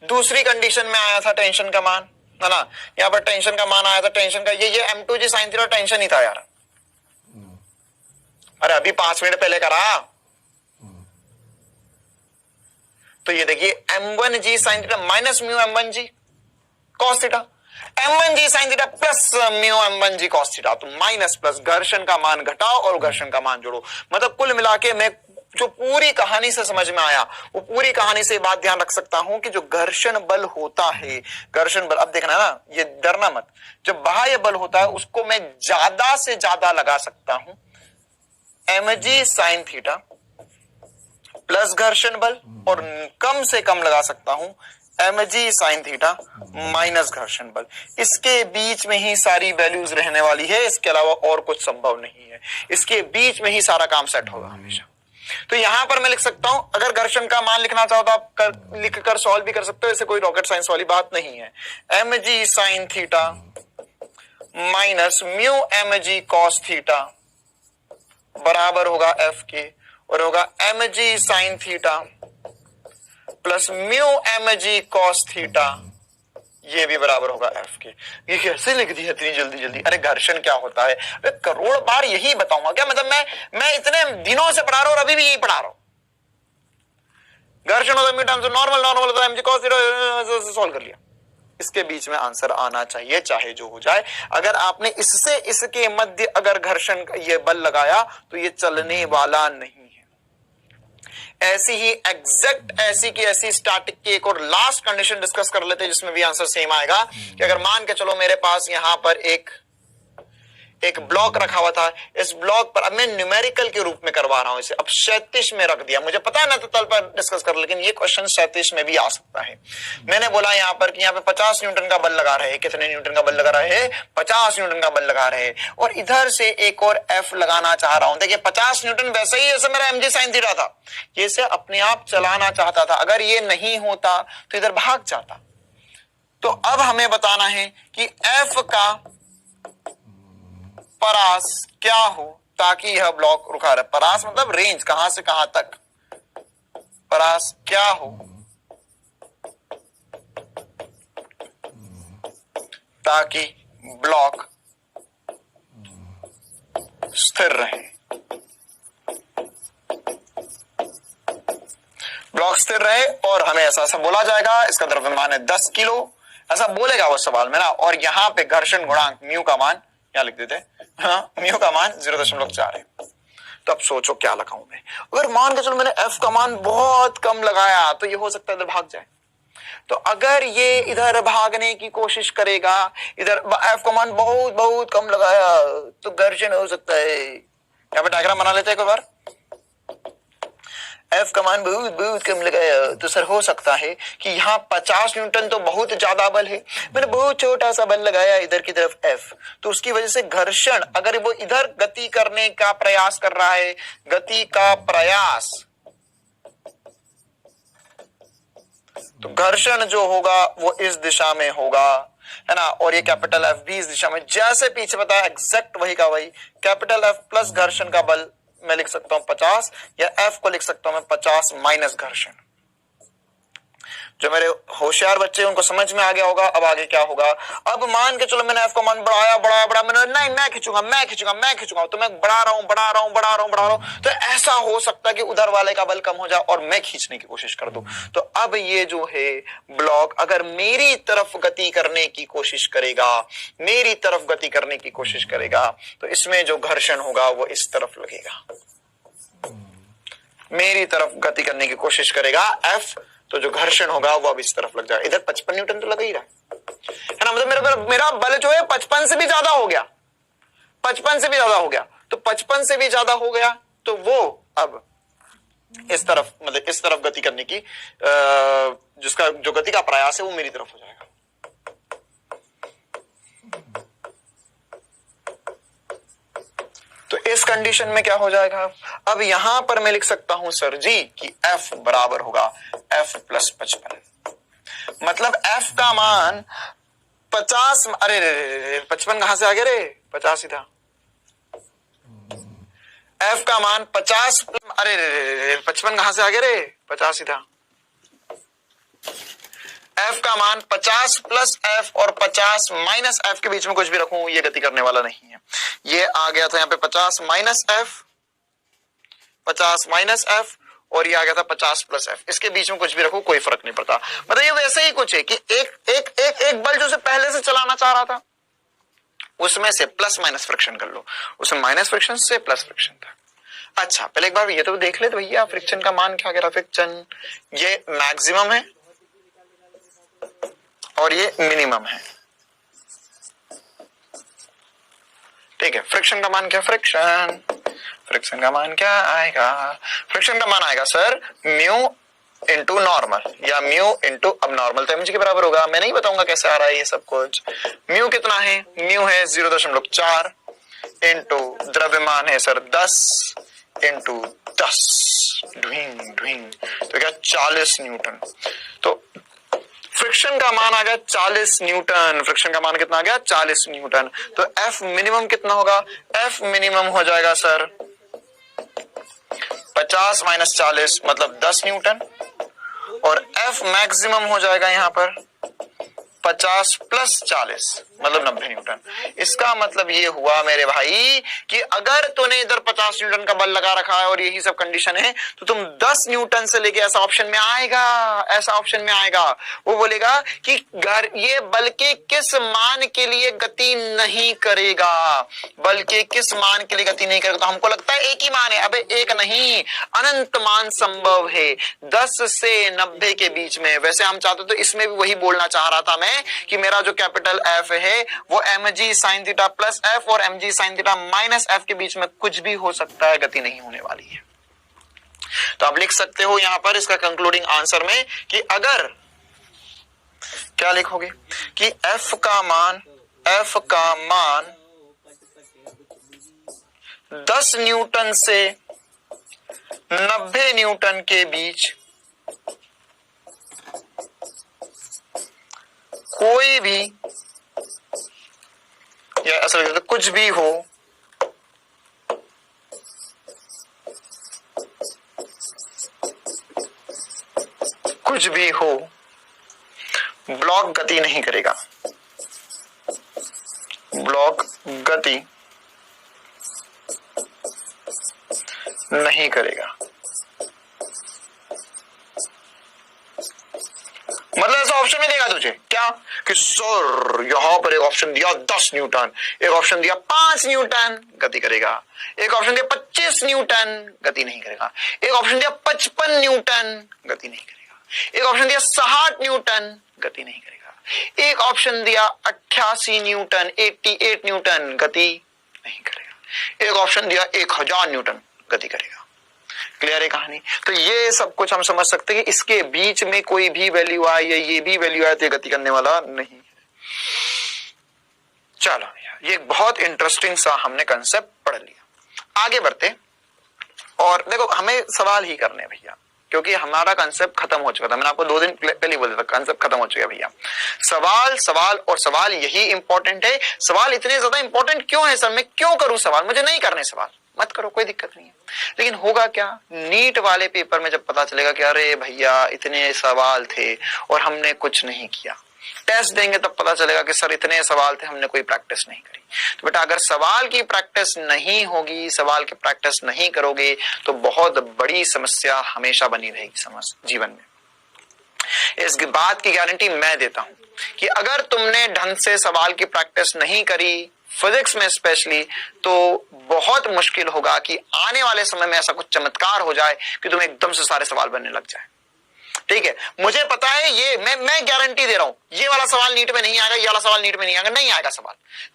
दूसरी कंडीशन में आया था टेंशन का मान, है ना, यहां पर टेंशन का मान आया था, टेंशन का ये m2g sin थीटा टेंशन ही था यार। अरे अभी 5 मिनट पहले करा। तो ये देखिए m1g sin theta minus mu m1g cos theta, m1g sin theta plus mu m1g cos theta. तो माइनस प्लस घर्षण का मान घटाओ और घर्षण का मान जोड़ो। मतलब कुल मिला के मैं जो पूरी कहानी से समझ में आया, वो पूरी कहानी से बात ध्यान रख सकता हूं कि जो घर्षण बल होता है, घर्षण बल, अब देखना ना, ये डरना मत, जो बाह्य बल होता है उसको मैं ज्यादा से ज्यादा लगा सकता हूं mg sin थीटा प्लस घर्षण बल, और कम से कम लगा सकता हूं mg sin थीटा माइनस घर्षण बल। इसके बीच में ही सारी वैल्यूज रहने वाली है, इसके अलावा और कुछ संभव नहीं है, इसके बीच में ही सारा काम सेट होगा हमेशा। तो यहां पर मैं लिख सकता हूं, अगर घर्षण का मान लिखना चाहो तो आप लिखकर सॉल्व भी कर सकते हो, ऐसे कोई रॉकेट साइंस वाली बात नहीं है। mg sin theta minus mu mg cos theta बराबर होगा f के, और होगा mg sin theta plus mu mg cos theta, ये भी बराबर होगा f के। ये कैसे लिख दिया इतनी जल्दी जल्दी? अरे घर्षण क्या होता है करोड़ बार यही बताऊंगा क्या? मतलब मैं इतने दिनों से पढ़ा रहा हूं और अभी भी यही पढ़ा रहा हूं। घर्षण होता है नॉर्मल, नॉर्मल होता है mg cos थीटा, सॉल्व कर लिया। इसके बीच में आंसर आना चाहिए चाहे जो हो जाए। अगर आपने इससे इसके मध्य अगर घर्षण ये बल लगाया तो ये चलने वाला नहीं है। ऐसी ही एग्जैक्ट ऐसी की ऐसी स्टैटिक की एक और लास्ट कंडीशन डिस्कस कर लेते हैं जिसमें भी आंसर सेम आएगा कि अगर मान के चलो मेरे पास यहां पर एक ब्लॉक रखा हुआ था, इस ब्लॉक पर अब मैं न्यूमेरिकल के रूप में करवा रहा हूं इसे, अब 37 में रख दिया। मुझे पता है ना तो तल पर डिस्कस कर, लेकिन ये क्वेश्चन 37 में भी आ सकता है। मैंने बोला यहां पर कि यहां पे 50 न्यूटन का बल लगा रहे हैं। कितने न्यूटन का बल लगा रहे हैं? 50 न्यूटन का बल लगा रहे हैं, और इधर से एक और एफ लगाना चाह रहा हूं। देखिए 50 न्यूटन वैसे ही जैसे मेरा mg sin थीटा था, ये से अपने आप चलाना चाहता था। अगर ये नहीं होता तो इधर भाग जाता। तो अब हमें बताना है कि एफ का परास क्या हो ताकि यह ब्लॉक रुका रहे। परास मतलब रेंज, कहां से कहां तक। परास क्या हो ताकि ब्लॉक स्थिर रहे। ब्लॉक स्थिर रहे और हमें ऐसा बोला जाएगा, इसका द्रव्यमान है 10 किलो, ऐसा बोलेगा वो सवाल में ना। और यहां पे घर्षण गुणांक म्यू का मान क्या लिख देते हैं, हाँ, म्यू का मान 0.4 है। तो अब सोचो क्या लगाऊं मैं। अगर मान के चलो मैंने एफ का मान बहुत कम लगाया तो ये हो सकता है इधर भाग जाए। तो अगर ये इधर भागने की कोशिश करेगा, इधर एफ का मान बहुत बहुत कम लगाया तो घर्षण हो सकता है। यहाँ पे डायग्राम बना लेते हैं एक बार। एफ का मान बहुत बहुत कम लगाया तो सर हो सकता है कि यहाँ 50 न्यूटन तो बहुत ज्यादा बल है, मैंने बहुत छोटा सा बल लगाया इधर की तरफ एफ, तो उसकी वजह से घर्षण, अगर वो इधर गति करने का प्रयास कर रहा है, गति का प्रयास, तो घर्षण जो होगा वो इस दिशा में होगा, है ना। और ये कैपिटल एफ भी इस दिशा में, जैसे पीछे बताया एग्जैक्ट वही का वही। कैपिटल एफ प्लस घर्षण का बल मैं लिख सकता हूं 50, या एफ को लिख सकता हूं मैं 50 माइनस घर्षण। जो मेरे होशियार बच्चे उनको समझ में आ गया होगा। अब आगे क्या होगा, अब मान के चलो मैंने एफ का मान बढ़ाया, मैंने नहीं मैं खींचूंगा, तो मैं बढ़ा रहा हूं, तो ऐसा हो सकता है कि उधर वाले का बल कम हो जाए और मैं खींचने की कोशिश कर दूं। तो अब ये जो है ब्लॉक अगर मेरी तरफ गति करने की कोशिश करेगा, तो इसमें जो घर्षण होगा वो इस तरफ लगेगा। मेरी तरफ गति करने की कोशिश करेगा एफ, तो जो घर्षण होगा वो अब इस तरफ लग जाएगा। इधर 55 न्यूटन तो लगा ही रहा है। है ना, मतलब मेरा बल जो है 55 से भी ज्यादा हो गया, 55 से भी ज्यादा हो गया, तो 55 से भी ज्यादा हो गया तो वो अब इस तरफ, मतलब इस तरफ गति करने की जिसका जो गति का प्रयास है वो मेरी तरफ हो जाएगा। तो इस कंडीशन में क्या हो जाएगा, अब यहां पर मैं लिख सकता हूं सर जी कि F बराबर होगा F प्लस 55, मतलब F का मान 50, अरे 55 कहां से आ गया रे, 50 ही था। F का मान 50, अरे 55 कहां से आ गया रे, 50 ही था। F का मान 50 प्लस F और 50 माइनस F के बीच में कुछ भी रखूं ये गति करने वाला नहीं है। ये आ गया था यहाँ पे 50 माइनस F, 50 माइनस F, और ये आ गया था 50 प्लस F। इसके बीच में कुछ भी रखूं कोई फर्क नहीं पड़ता। मतलब ये वैसे ही कुछ है कि एक बल जो से पहले से चलाना चाह रहा था उसमें से प्लस माइनस फ्रिक्शन कर लो, उसमें माइनस फ्रिक्शन से प्लस फ्रिक्शन था। अच्छा पहले एक बार ये तो देख ले तो भैया फ्रिक्शन का मान क्या कह रहा, फ्रिक्शन ये मैक्सिमम है और ये मिनिमम है, ठीक है। फ्रिक्शन का मान क्या, फ्रिक्शन का मान क्या आएगा, फ्रिक्शन का मान आएगा सर म्यू इंटू नॉर्मल या म्यू इंटू अब नॉर्मल, तो mg के बराबर होगा। मैं नहीं बताऊंगा कैसे आ रहा है ये सब कुछ। म्यू कितना है, म्यू है 0.4 इंटू द्रव्यमान है सर 10 इंटू 10 ढुइंग ढुइंग, तो क्या 40 न्यूटन। तो फ्रिक्शन का मान आ गया 40 न्यूटन, फ्रिक्शन का मान कितना आ गया 40 न्यूटन। तो F मिनिमम कितना होगा, F मिनिमम हो जाएगा सर 50 माइनस 40 मतलब 10 न्यूटन, और F मैक्सिमम हो जाएगा यहां पर 50 प्लस 40 मतलब 90 न्यूटन। इसका मतलब ये हुआ मेरे भाई कि अगर तूने इधर 50 न्यूटन का बल लगा रखा है और यही सब कंडीशन है तो तुम 10 न्यूटन से लेके ऐसा ऑप्शन में आएगा, ऐसा ऑप्शन में आएगा, वो बोलेगा कि ये बल के किस मान के लिए गति नहीं करेगा, बल के किस मान के लिए गति नहीं करेगा। तो हमको लगता है एक ही मान है, अबे एक नहीं, अनंत मान संभव है 10 से 90 के बीच में। वैसे हम चाहते तो इसमें भी वही बोलना चाह रहा था मैं कि मेरा जो कैपिटल F है वो mg sin theta plus F और mg sin theta minus F के बीच में कुछ भी हो सकता है, गति नहीं होने वाली है। तो आप लिख सकते हो यहां पर इसका कंक्लूडिंग आंसर में कि अगर क्या लिखोगे कि F का मान 10 न्यूटन से 90 न्यूटन के बीच कोई भी या असल में कुछ भी हो ब्लॉक गति नहीं करेगा, ब्लॉक गति नहीं करेगा। मतलब ऐसा ऑप्शन में देगा तुझे क्या कि सर यहां पर एक ऑप्शन दिया 10 न्यूटन, एक ऑप्शन दिया 5 न्यूटन, गति करेगा, एक ऑप्शन दिया 25 न्यूटन, गति नहीं करेगा, एक ऑप्शन दिया 55 न्यूटन, गति नहीं करेगा, एक ऑप्शन दिया 60 न्यूटन, गति नहीं करेगा, एक ऑप्शन दिया 88 न्यूटन 88 न्यूटन, गति नहीं करेगा, एक ऑप्शन दिया 1000 न्यूटन, गति करेगा। क्लियर है कहानी। तो ये सब कुछ हम समझ सकते हैं कि इसके बीच में कोई भी वैल्यू आए या ये भी वैल्यू आए तो ये गति करने वाला नहीं है। चलो ये बहुत इंटरेस्टिंग सा हमने कंसेप्ट पढ़ लिया। आगे बढ़ते और देखो हमें सवाल ही करने भैया, क्योंकि हमारा कंसेप्ट खत्म हो चुका था। मैंने आपको 2 दिन पहले बोल दिया था कंसेप्ट खत्म हो चुका है भैया। सवाल और सवाल यही इंपॉर्टेंट है। सवाल इतने ज्यादा इंपॉर्टेंट क्यों है सर, मैं क्यों करूं सवाल, मुझे नहीं करने सवाल, मत करो कोई दिक्कत नहीं है। लेकिन होगा क्या, नीट वाले पेपर में जब पता चलेगा कि अरे भैया इतने सवाल थे और हमने कुछ नहीं किया, टेस्ट देंगे तब पता चलेगा कि सर इतने सवाल थे हमने कोई प्रैक्टिस नहीं करी। तो बेटा अगर सवाल की प्रैक्टिस नहीं होगी, सवाल की प्रैक्टिस नहीं करोगे तो बहुत बड़ी समस्या हमेशा बनी रहेगी जीवन में। इस बात की गारंटी मैं देता हूं कि अगर तुमने ढंग से सवाल की प्रैक्टिस नहीं करी फिजिक्स में स्पेशली, तो बहुत मुश्किल होगा कि आने वाले समय में ऐसा कुछ चमत्कार हो जाए कि तुम्हें एकदम से सारे सवाल बनने लग जाए। ठीक है, मुझे पता है ये, मैं गारंटी दे रहा हूं ये वाला सवाल नीट में नहीं आएगा, ये वाला सवाल नीट में नहीं आएगा, नहीं आएगा सवाल।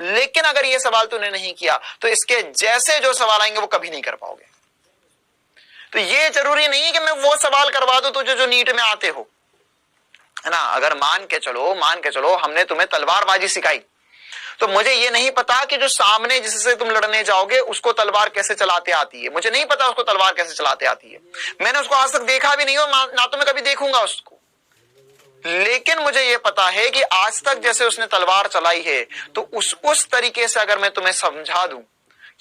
लेकिन अगर ये सवाल तूने नहीं किया तो इसके जैसे जो सवाल आएंगे वो कभी नहीं कर पाओगे। तो ये जरूरी नहीं है कि मैं वो सवाल करवा दूं तुझे जो नीट में आते हो, है ना। अगर मान के चलो हमने तुम्हें तलवारबाजी सिखाई, तो मुझे ये नहीं पता कि जो सामने जिससे तुम लड़ने जाओगे उसको तलवार कैसे चलाते आती है, मुझे नहीं पता उसको तलवार कैसे चलाते आती है, मैंने उसको आज तक देखा भी नहीं हो, ना तो मैं कभी देखूंगा उसको। लेकिन मुझे ये पता है कि आज तक जैसे उसने तलवार चलाई है, तो उस तरीके से अगर मैं तुम्हें समझा दूं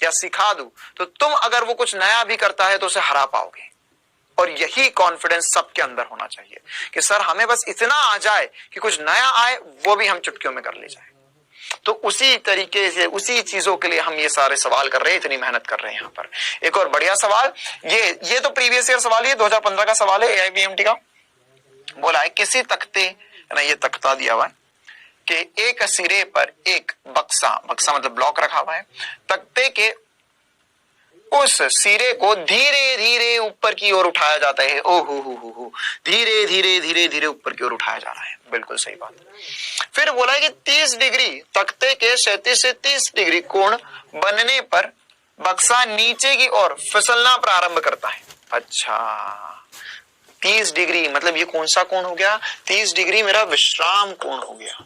या सिखा दूं, तो तुम अगर वो कुछ नया भी करता है तो उसे हरा पाओगे। और यही कॉन्फिडेंस सबके अंदर होना चाहिए कि सर हमें बस इतना आ जाए कि कुछ नया आए, वो भी हम चुटकियों में कर ले जाए। तो उसी तरीके से उसी चीजों के लिए हम ये सारे सवाल कर रहे हैं, इतनी मेहनत कर रहे हैं। यहाँ पर एक और बढ़िया सवाल, ये तो प्रीवियस ईयर सवाल, ये 2015 का सवाल है, AIBMT का। बोला है किसी तख्ते, ना ये तख्ता दिया हुआ है कि एक सिरे पर एक बक्सा मतलब ब्लॉक रखा हुआ है, तख्ते के उस सिरे को धीरे धीरे ऊपर की ओर उठाया जाता है। हो धीरे धीरे ऊपर की ओर उठाया जा रहा है, बिल्कुल सही बात। फिर बोला है कि 30 डिग्री तख्ते के 37 से 30 डिग्री कोण बनने पर बक्सा नीचे की ओर फिसलना प्रारंभ करता है। अच्छा, 30 डिग्री मतलब ये कौन सा कोण हो गया? 30 डिग्री मेरा विश्राम कोण हो गया।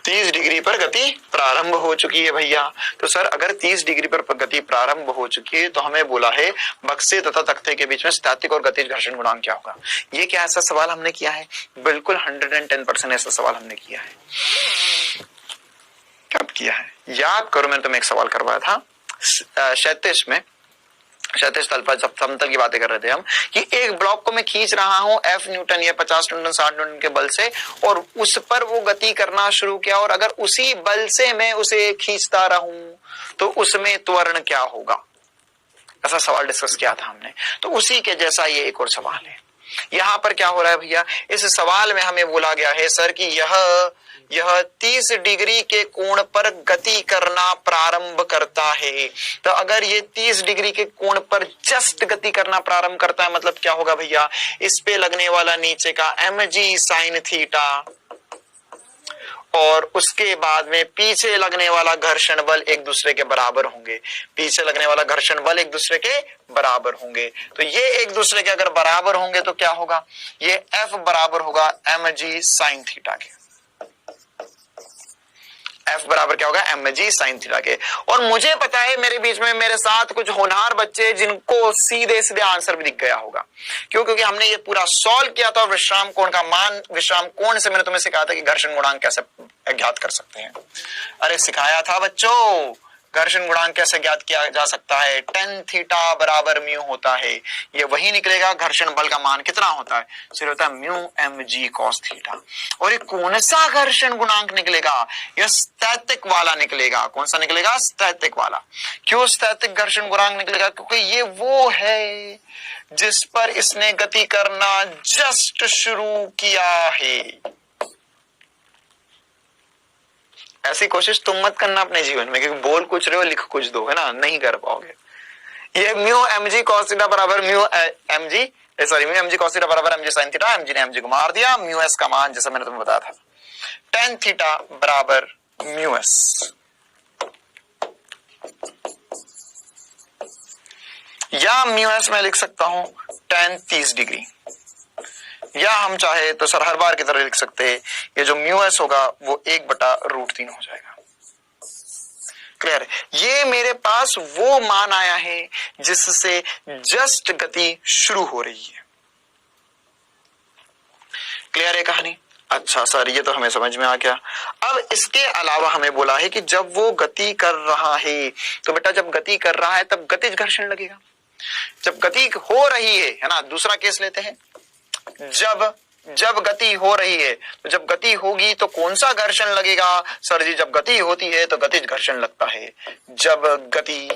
तीस डिग्री पर गति प्रारंभ हो चुकी है भैया। तो सर अगर 30 डिग्री पर गति प्रारंभ हो चुकी है तो हमें बोला है बक्से तथा तख्ते के बीच में स्थैतिक और गतिज घर्षण गुणांक क्या होगा। ये क्या ऐसा सवाल हमने किया है? बिल्कुल 110% ऐसा सवाल हमने किया है। कब किया है याद करो, मैंने तुम्हें एक सवाल करवाया था 37 में, 37 तल पर समतल की बातें कर रहे थे हम कि एक ब्लॉक को मैं खींच रहा हूं F न्यूटन या 50 न्यूटन 60 न्यूटन के बल से, और उस पर वो गति करना शुरू किया, और अगर उसी बल से मैं उसे खींचता रहूं तो उसमें त्वरण क्या होगा। ऐसा सवाल डिस्कस किया था हमने। तो उसी के जैसा ये एक और सवाल है। यहां पर क्या हो रहा है भैया, इस सवाल में हमें बोला गया है सर कि यह 30 डिग्री के कोण पर गति करना प्रारंभ करता है। तो अगर ये 30 डिग्री के कोण पर जस्ट गति करना प्रारंभ करता है, मतलब क्या होगा भैया, इस पे लगने वाला नीचे का mg sin थीटा और उसके बाद में पीछे लगने वाला घर्षण बल एक दूसरे के बराबर होंगे। पीछे लगने वाला घर्षण बल एक दूसरे के बराबर होंगे। तो ये एक दूसरे के अगर बराबर होंगे तो क्या होगा, ये F बराबर होगा mg sin थीटा के। F बराबर क्या होगा, mg sin थीटा के। और मुझे पता है मेरे बीच में मेरे साथ कुछ होनहार बच्चे जिनको सीधे सीधे आंसर भी दिख गया होगा। क्यों? क्योंकि हमने ये पूरा सॉल्व किया था। विश्राम कोण का मान, विश्राम कोण से मैंने तुम्हें सिखाया था कि घर्षण गुणांक कैसे ज्ञात कर सकते हैं। अरे सिखाया था बच्चों, घर्षण गुणांक कैसे ज्ञात किया जा सकता है। tan थीटा बराबर म्यू होता है, ये वही निकलेगा। घर्षण बल का मान कितना होता है, सिर्फ होता है म्यू mg cos थीटा। और ये कौन सा घर्षण गुणांक निकलेगा, यह स्थैतिक वाला निकलेगा। कौन सा निकलेगा, स्थैतिक वाला। क्यों स्थैतिक घर्षण गुणांक निकलेगा, क्योंकि ये वो है जिस पर इसने गति करना जस्ट शुरू किया है। ऐसी कोशिश तुम मत करना अपने जीवन में, क्योंकि बोल कुछ रहे हो लिख कुछ दो, है ना, नहीं कर पाओगे। ये म्यू mg cos थीटा बराबर म्यू mg cos थीटा बराबर mg sin थीटा, mg ने mg को मार दिया। म्यू s का मान जैसा मैंने तुम्हें बताया था tan थीटा बराबर म्यू s, या म्यू s मैं लिख सकता हूं tan 30 डिग्री, या हम चाहे तो सर हर बार की तरह लिख सकते हैं ये जो म्यू एस होगा वो 1/√3 हो जाएगा। क्लियर है? ये मेरे पास वो मान आया है जिससे जस्ट गति शुरू हो रही है। क्लियर है कहानी? अच्छा सर ये तो हमें समझ में आ गया। अब इसके अलावा हमें बोला है कि जब वो गति कर रहा है, तो बेटा जब गति कर रहा है तब गतिज घर्षण लगेगा। जब गति हो रही है ना, दूसरा केस लेते हैं, जब गति हो रही है, तो जब गति होगी तो कौन सा घर्षण लगेगा सर जी? जब गति होती है तो गतिज घर्षण लगता है। जब गति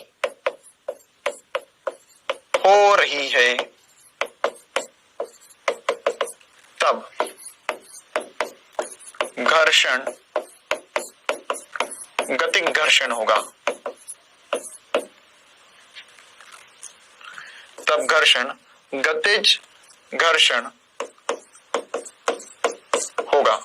हो रही है तब घर्षण गतिज घर्षण होगा। घर्षण, गतिज घर्षण होगा।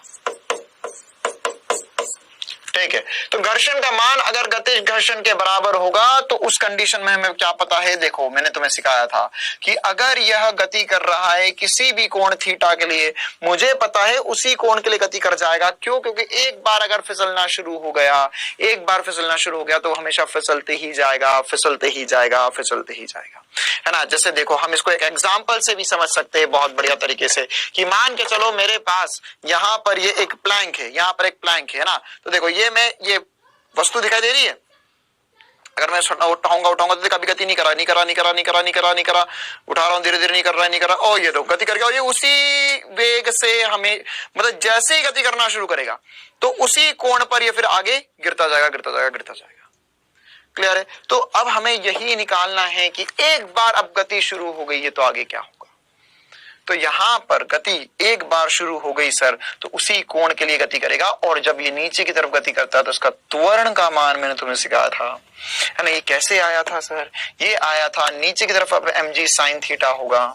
ठीक है, तो घर्षण का मान अगर गतिज घर्षण के बराबर होगा तो उस कंडीशन में हमें क्या पता है, देखो मैंने तुम्हें सिखाया था कि अगर यह गति कर रहा है किसी भी कोण थीटा के लिए, मुझे पता है उसी कोण के लिए गति कर जाएगा। क्यों? क्योंकि एक बार अगर फिसलना शुरू हो गया, एक बार फिसलना शुरू हो गया तो हमेशा फिसलते ही जाएगा, फिसलते ही जाएगा, फिसलते ही जाएगा, है ना। जैसे देखो हम इसको एक एग्जाम्पल से भी समझ सकते हैं बहुत बढ़िया तरीके से कि मान के चलो मेरे पास यहाँ पर ये एक प्लैंक है, यहाँ पर एक प्लैंक है ना, तो देखो ये वस्तु दिखाई दे रही है, अगर मैं उठाऊंगा तो कभी गति नहीं करा, उठा रहा हूं धीरे धीरे, नहीं कर रहा, ओ ये तो गति कर गया, ये उसी वेग से हमें मतलब जैसे ही गति करना शुरू करेगा तो उसी कोण पर ये फिर आगे गिरता जाएगा। क्लियर है? तो अब हमें यही निकालना है कि एक बार अब गति शुरू हो गई है तो आगे क्या होगा। तो यहां पर गति एक बार शुरू हो गई सर तो उसी कोण के लिए गति करेगा, और जब ये नीचे की तरफ गति करता है तो उसका त्वरण का मान मैंने तुम्हें सिखाया था, है ना। ये कैसे आया था सर? ये आया था नीचे की तरफ अब mg sin थीटा होगा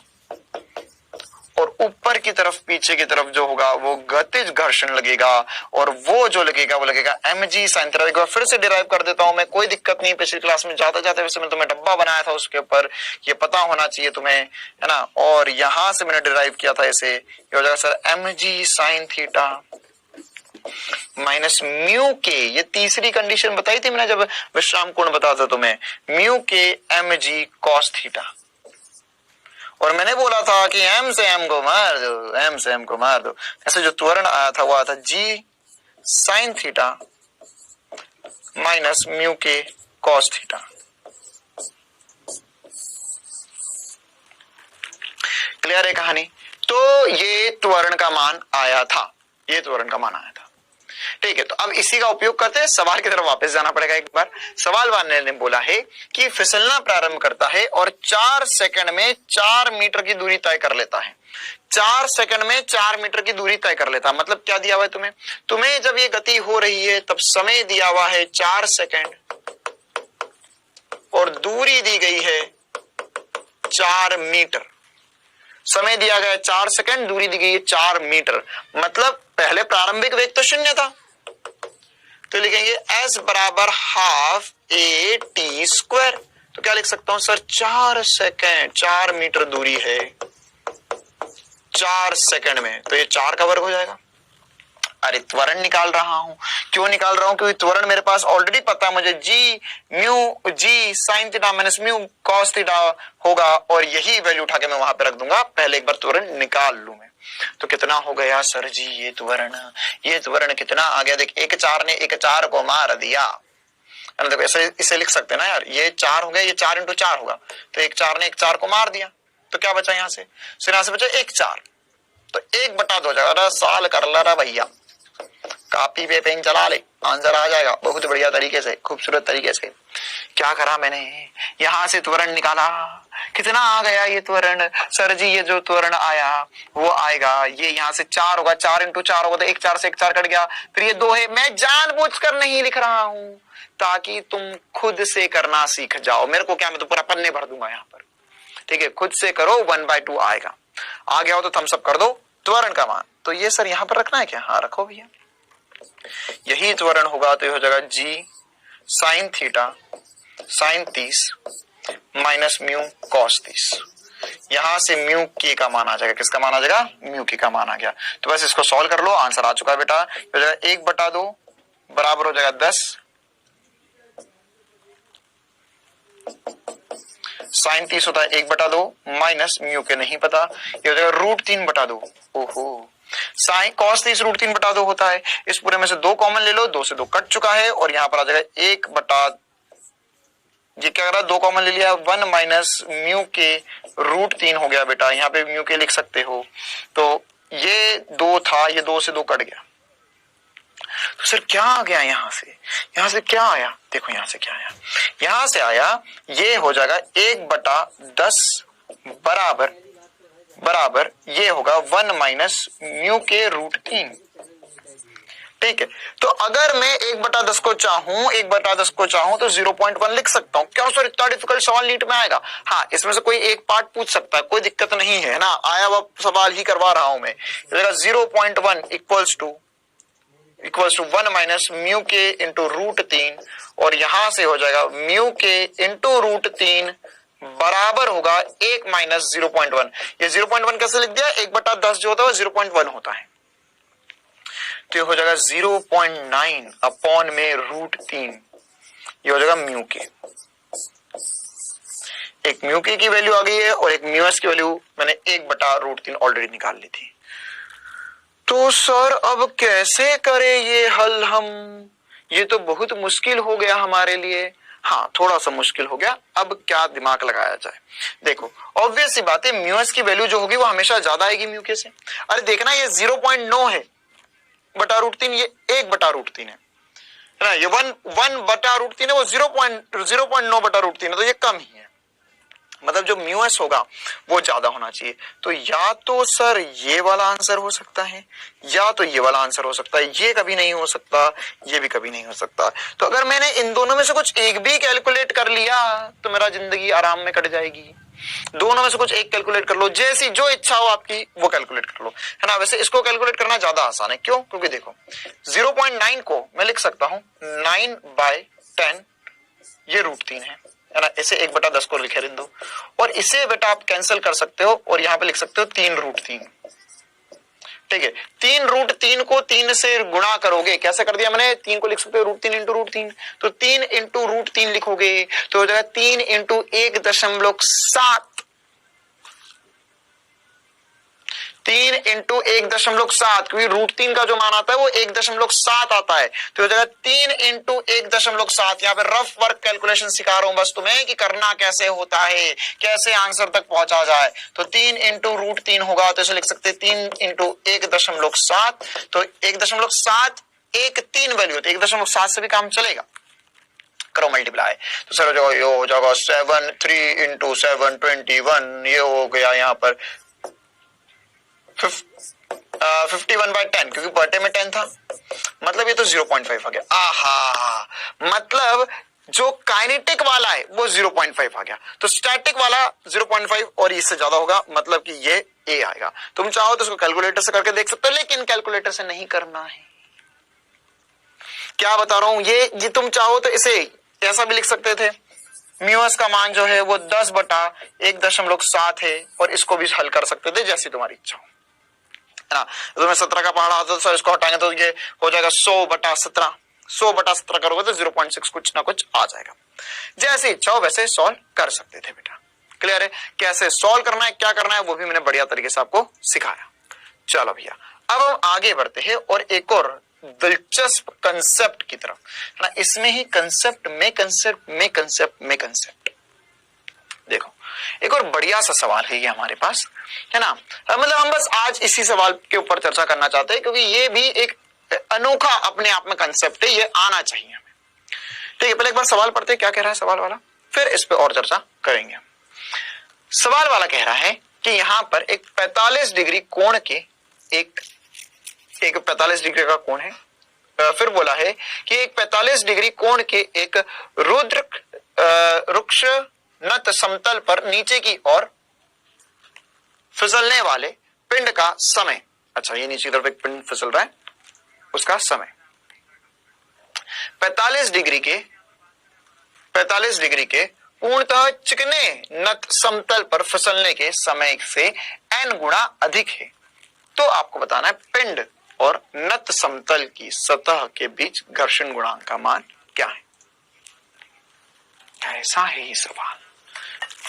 और ऊपर की तरफ पीछे की तरफ जो होगा वो गतिज घर्षण लगेगा, और वो जो लगेगा वो लगेगा mg sin थीटा। एक बार फिर से डिराइव कर देता हूं मैं, कोई दिक्कत नहीं, पिछली क्लास में जाते जाते वैसे मैंने तुम्हें डब्बा बनाया था उसके ऊपर, ये पता होना चाहिए तुम्हें, है ना। और यहां से मैंने डिराइव किया था इसे, ये हो जाएगा sir mg sin theta minus mu के, ये तीसरी कंडीशन बताई थी मैंने जब विश्राम कोण बताया था तुम्हें, म्यू के mg cos थीटा। और मैंने बोला था कि m से m को मार दो, m से m को मार दो, ऐसे जो त्वरण आया था वो आया था g sin theta minus mu के cos थीटा। क्लियर है कहानी? तो ये त्वरण का मान आया था, ये त्वरण का मान आया था। ठीक है, तो अब इसी का उपयोग करते हैं, सवाल की तरफ वापस जाना पड़ेगा एक बार। सवाल वाले ने बोला है कि फिसलना प्रारंभ करता है और 4 सेकंड में 4 मीटर की दूरी तय कर लेता है। 4 सेकंड में 4 मीटर की दूरी तय कर लेता है, मतलब क्या दिया हुआ है तुम्हें जब ये गति हो रही है तब समय दिया हुआ है 4 सेकंड और दूरी दी गई है 4 मीटर। समय दिया गया 4 सेकंड, दूरी दी गई है 4 मीटर, मतलब पहले प्रारंभिक वेग तो 0 था, तो लिखेंगे s बराबर हाफ a t स्क्वायर। तो क्या लिख सकता हूं सर? 4 सेकंड, 4 मीटर दूरी है 4 सेकंड में, तो ये 4 का वर्ग हो जाएगा। अरे त्वरण निकाल रहा हूं, क्यों निकाल रहा हूं? क्योंकि त्वरण मेरे पास ऑलरेडी पता है मुझे, g sin theta minus mu cos theta होगा, और यही वैल्यू उठा के मैं वहां पे रख दूंगा, पहले एक बार त्वरण निकाल लूं मैं। तो कितना हो गया सर जी ये त्वरण कितना आ गया? देख, एक 4 ने एक 4 को मार दिया, देखो ऐसे इसे लिख सकते हैं ना यार, ये 4 हो गया, ये 4 इंटू 4 होगा, तो एक 4 ने एक 4 को मार दिया, तो क्या बचा यहां से? यहां से बचा 1 4, तो 1/2 हो जाएगा। साल कर ला भैया, कॉपी पे पेन चला ले, आंसर आ जाएगा बहुत बढ़िया तरीके से, खूबसूरत तरीके से। क्या करा मैंने? यहां से त्वरण निकाला, कितना आ गया ये त्वरण? सर जी ये जो त्वरण आया वो आएगा, ये यहां से 4 होगा, 4 इंटू 4 होगा, तो 1 4 से 1 4 कट गया, फिर ये 2 है। मैं जानबूझकर नहीं लिख रहा हूं ताकि तुम खुद से करना सीख जाओ। मेरे को क्या, मैं तो पूरा पन्ने भर दूंगा यहाँ पर, ठीक है? खुद से करो, 1/2 आएगा। आ गया हो तो थम्स अप कर दो। त्वरण का मान तो ये सर यहाँ पर रखना है क्या? हाँ रखो भैया, यही त्वरण होगा, तो ये हो जाएगा g sin theta sin 30 minus mu cos 30। यहां से म्यू के का मान आ जाएगा, किसका मान आ जाएगा? म्यू के का मान आ गया। तो बस इसको सॉल्व कर लो, आंसर आ चुका है बेटा। हो जाएगा 1/2 बराबर हो जाएगा 10 sin 30 होता है 1/2 माइनस म्यू के नहीं पता, ये हो जाएगा √3/2। ओहो, साइन cos 30 √3/2 होता है। इस पूरे में से 2 कॉमन ले लो, 2 से 2 कट चुका है, और यहां पर आ जाएगा 1/, ये क्या करा? 2 कॉमन ले लिया, 1 माइनस म्यू के √3 हो गया बेटा। यहाँ पे म्यू के लिख सकते हो, तो ये 2 था, ये 2 से 2 कट गया। तो सर क्या आ गया यहाँ से क्या आया? देखो यहाँ से क्या आया, यहां से आया ये हो जाएगा 1/10 बराबर ये होगा 1 माइनस म्यू के √3। ठीक है, तो अगर मैं 1/10 को चाहूं, 1/10 को चाहूं तो 0.1 लिख सकता हूं। क्यों सर इतना डिफिकल्ट सवाल नीट में आएगा? हाँ, इसमें से कोई एक पार्ट पूछ सकता है, कोई दिक्कत नहीं है ना, आया हुआ सवाल ही करवा रहा हूं मैं। 0.1 इक्वल्स टू 1 माइनस म्यू के इंटू √3, और यहां से हो जाएगा म्यू के इंटू √3 बराबर होगा 1 माइनस 0.1। ये 0.1 कैसे लिख दिया? 1/10 जो होता है वो 0.1 होता है, तो ये हो जाएगा 0.9 अपॉन में √3, ये हो जाएगा म्यू के। एक म्यू के की वैल्यू आ गई है और एक म्यू एस की वैल्यू मैंने 1/√3 ऑलरेडी निकाल ली थी। तो सर अब कैसे करें ये हल हम? ये तो बहुत मुश्किल हो गया हमारे लिए। हाँ, थोड़ा सा मुश्किल हो गया। अब क्या दिमाग लगाया जाए? देखो, ऑब्वियस सी बात है, म्यू एस की वैल्यू जो होगी वो हमेशा ज्यादा आएगी म्यू के से। अरे देखना, ये 0.9 है बटा √3, ये 1/√3 है ना, ये 1/√3 है, वो 0.9 बटा √3 है, तो ये कम ही है। मतलब जो म्यू एस होगा वो ज्यादा होना चाहिए। तो या तो सर ये वाला आंसर हो सकता है, या तो ये वाला आंसर हो सकता है। ये कभी नहीं हो सकता, ये भी कभी नहीं हो सकता। तो अगर मैंने इन दोनों में से कुछ एक भी कैलकुलेट कर लिया तो मेरा जिंदगी आराम में कट जाएगी। दोनों में से कुछ एक कैलकुलेट कर लो, जैसी जो इच्छा हो आपकी वो कैलकुलेट कर लो, है ना। वैसे इसको कैलकुलेट करना ज्यादा आसान है। क्यों? क्योंकि देखो 0.9 को मैं लिख सकता हूं 9/10, ये √3 है ना। इसे 1/10 को लिखे रहने दो, और इसे बेटा आप कैंसिल कर सकते हो और यहां पे लिख सकते हो 3√3। ठीक है, 3√3 को 3 से गुणा करोगे, कैसे कर दिया मैंने? 3 को लिख सकते हो √3 इंटू √3, तो 3 इंटू √3 लिखोगे तो हो जाएगा 3 इंटू 1.7, 3 इंटू 1.7, क्योंकि √3 का जो मान आता है वो 1.7 आता है, तो हो जाएगा 3 इंटू 1.7। यहाँ पे रफ वर्क कैलकुलेशन सिखा रहा हूं बस तुम्हें कि करना कैसे होता है, कैसे आंसर तक पहुंचा जाए। तो 3 इंटू √3 होगा, तो इसे लिख सकते हैं 3 इंटू 1.7, तो 1.7 3 वैल्यू होती है, 1.7 से भी काम चलेगा। करो मल्टीप्लाई, तो सर हो जाएगा 7, 3 इंटू 7 21, ये हो गया यहाँ पर 51/10, क्योंकि बटे में 10 था, मतलब ये तो 0.5 आ गया। आहा, मतलब जो काइनेटिक वाला है वो 0.5 आ गया, तो स्टैटिक वाला 0.5 और इससे ज्यादा होगा, मतलब कि ये ए आएगा। तुम चाहो तो इसको कैलकुलेटर से करके देख सकते हो, लेकिन कैलकुलेटर से नहीं करना है। क्या बता रहा हूं, ये तुम चाहो तो इसे ऐसा भी लिख सकते थे, म्यू एस का मान जो है वो 10/1.7 है, और इसको भी हल कर सकते थे जैसी तुम्हारी इच्छा हो, है ना। तो मैं 17 का पहाड़ा आता तो इसको हटाएंगे तो ये हो जाएगा 100/17, 100/17 करोगे तो 0.6 कुछ ना कुछ आ जाएगा। जैसे इच्छा हो वैसे सॉल्व कर सकते थे बेटा। क्लियर है? कैसे सॉल्व करना है, क्या करना है, वो भी मैंने बढ़िया तरीके से आपको सिखाया। चलो भैया, अब हम आगे बढ़ते हैं और एक और दिलचस्प कंसेप्ट की तरफ, है ना। इसमें ही कंसेप्ट में कंसेप्ट में कंसेप्ट में कंसेप्ट। देखो, एक और बढ़िया सा सवाल है ये हमारे पास, है ना। मतलब हम बस आज इसी सवाल के ऊपर चर्चा करना चाहते हैं, क्योंकि ये भी एक अनोखा अपने आप में कंसेप्ट है, ये आना चाहिए हमें। ठीक है, पहले एक बार सवाल पढ़ते हैं, क्या कह रहा है सवाल वाला, फिर इस पे और चर्चा करेंगे। सवाल वाला कह रहा है कि यहां पर एक 45 डिग्री कोण के एक 45 डिग्री का कोण है। फिर बोला है कि एक 45 डिग्री कोण के एक रुक्ष नत समतल पर नीचे की ओर फिसलने वाले पिंड का समय। अच्छा, ये नीचे की तरफ एक पिंड फिसल रहा है, उसका समय 45 डिग्री के पूर्णतः चिकने नत समतल पर फिसलने के समय से n गुना अधिक है। तो आपको बताना है पिंड और नत समतल की सतह के बीच घर्षण गुणांक का मान क्या है। कैसा है ये सवाल?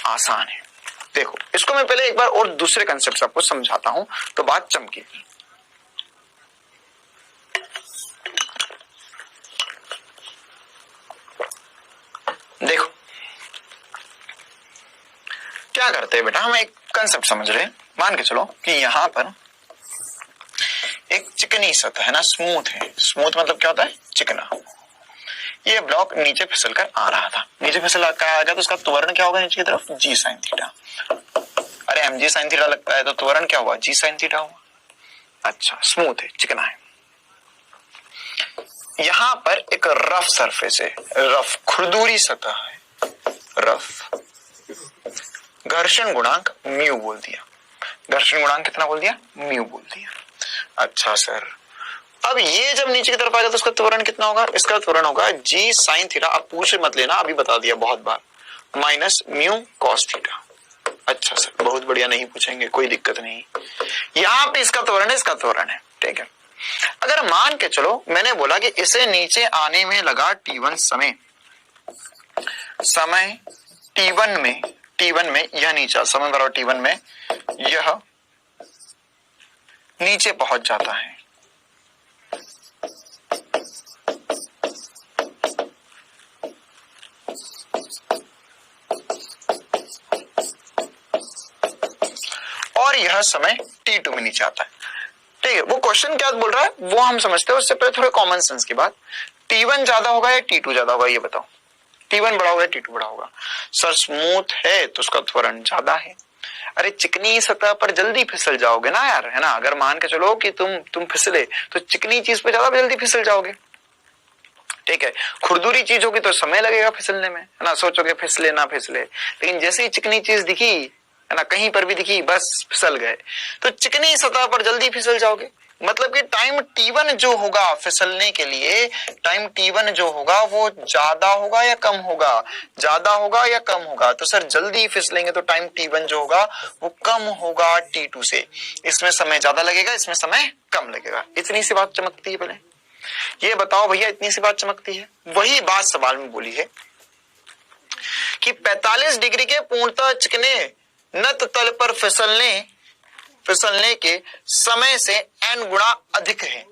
आसान है। देखो, इसको मैं पहले एक बार और दूसरे कंसेप्ट से आपको समझाता हूं तो बात चमकेगी। देखो क्या करते हैं बेटा, हम एक कंसेप्ट समझ रहे हैं। मान के चलो कि यहां पर एक चिकनी सतह है ना, स्मूथ है। स्मूथ मतलब क्या होता है? चिकना। ये ब्लॉक नीचे फिसल कर आ रहा था, नीचे फिसल कर आएगा तो उसका त्वरण क्या होगा नीचे की तरफ? जी साइन थीटा। अरे एम जी साइन थीटा लगता है तो त्वरण क्या हुआ? जी साइन थीटा हुआ। अच्छा, स्मूथ है, चिकना है। यहां पर एक रफ सरफेस है, रफ खुरदूरी सतह है, रफ, घर्षण गुणांक म्यू बोल दिया, घर्षण गुणांक कितना बोल दिया, म्यू बोल दिया। अच्छा सर, अब ये जब नीचे की तरफ आएगा तो उसका त्वरण कितना होगा, इसका त्वरण होगा जी साइन थीटा, अब पूछ मत लेना, अभी बता दिया बहुत बार, माइनस म्यू कॉस थीटा। अच्छा सर, बहुत बढ़िया, नहीं पूछेंगे, कोई दिक्कत नहीं। यहां पे इसका त्वरण है, इसका त्वरण है, ठीक है। अगर मान के चलो मैंने बोला कि इसे नीचे आने में लगा T1 समय, समय T1 में यह नीचे समय बराबर T1 में यह नीचे पहुंच जाता है, और यह समय T2 में नीचे आता है, ठीक है। वो क्वेश्चन क्या बोल रहा है वो हम समझते हैं, उससे पहले थोड़े कॉमन सेंस की बात। T1 ज्यादा होगा या T2 ज्यादा होगा, ये बताओ। T1 बड़ा होगा या T2 बड़ा होगा? सर स्मूथ है तो उसका त्वरण ज्यादा है। अरे चिकनी सतह पर जल्दी फिसल जाओगे ना यार, है ना। अगर मान के चलो कि तुम फिसले तो चिकनी चीज पे ज्यादा जल्दी फिसल जाओगे, ठीक है। खुरदुरी चीज होगी तो समय लगेगा फिसलने में, है ना। सोचोगे फिसले ना फिसले, लेकिन जैसे ही चिकनी चीज दिखी, है ना, कहीं पर भी दिखी बस फिसल गए, तो चिकनी सतह पर जल्दी फिसल जाओगे। मतलब कि टाइम T1 जो होगा फिसलने के लिए, टाइम T1 जो होगा वो ज्यादा होगा या कम होगा, ज्यादा होगा या कम होगा। तो सर जल्दी फिसलेंगे तो टाइम T1 जो होगा वो कम होगा T2 से, इसमें समय ज्यादा लगेगा, इसमें समय कम लगेगा। इतनी सी बात चमकती है। पहले ये बताओ भैया, इतनी सी बात चमकती है। वही बात सवाल में बोली है कि 45 डिग्री के पूर्णतः चिकने नत तल पर फिसलने के समय से n गुणा अधिक है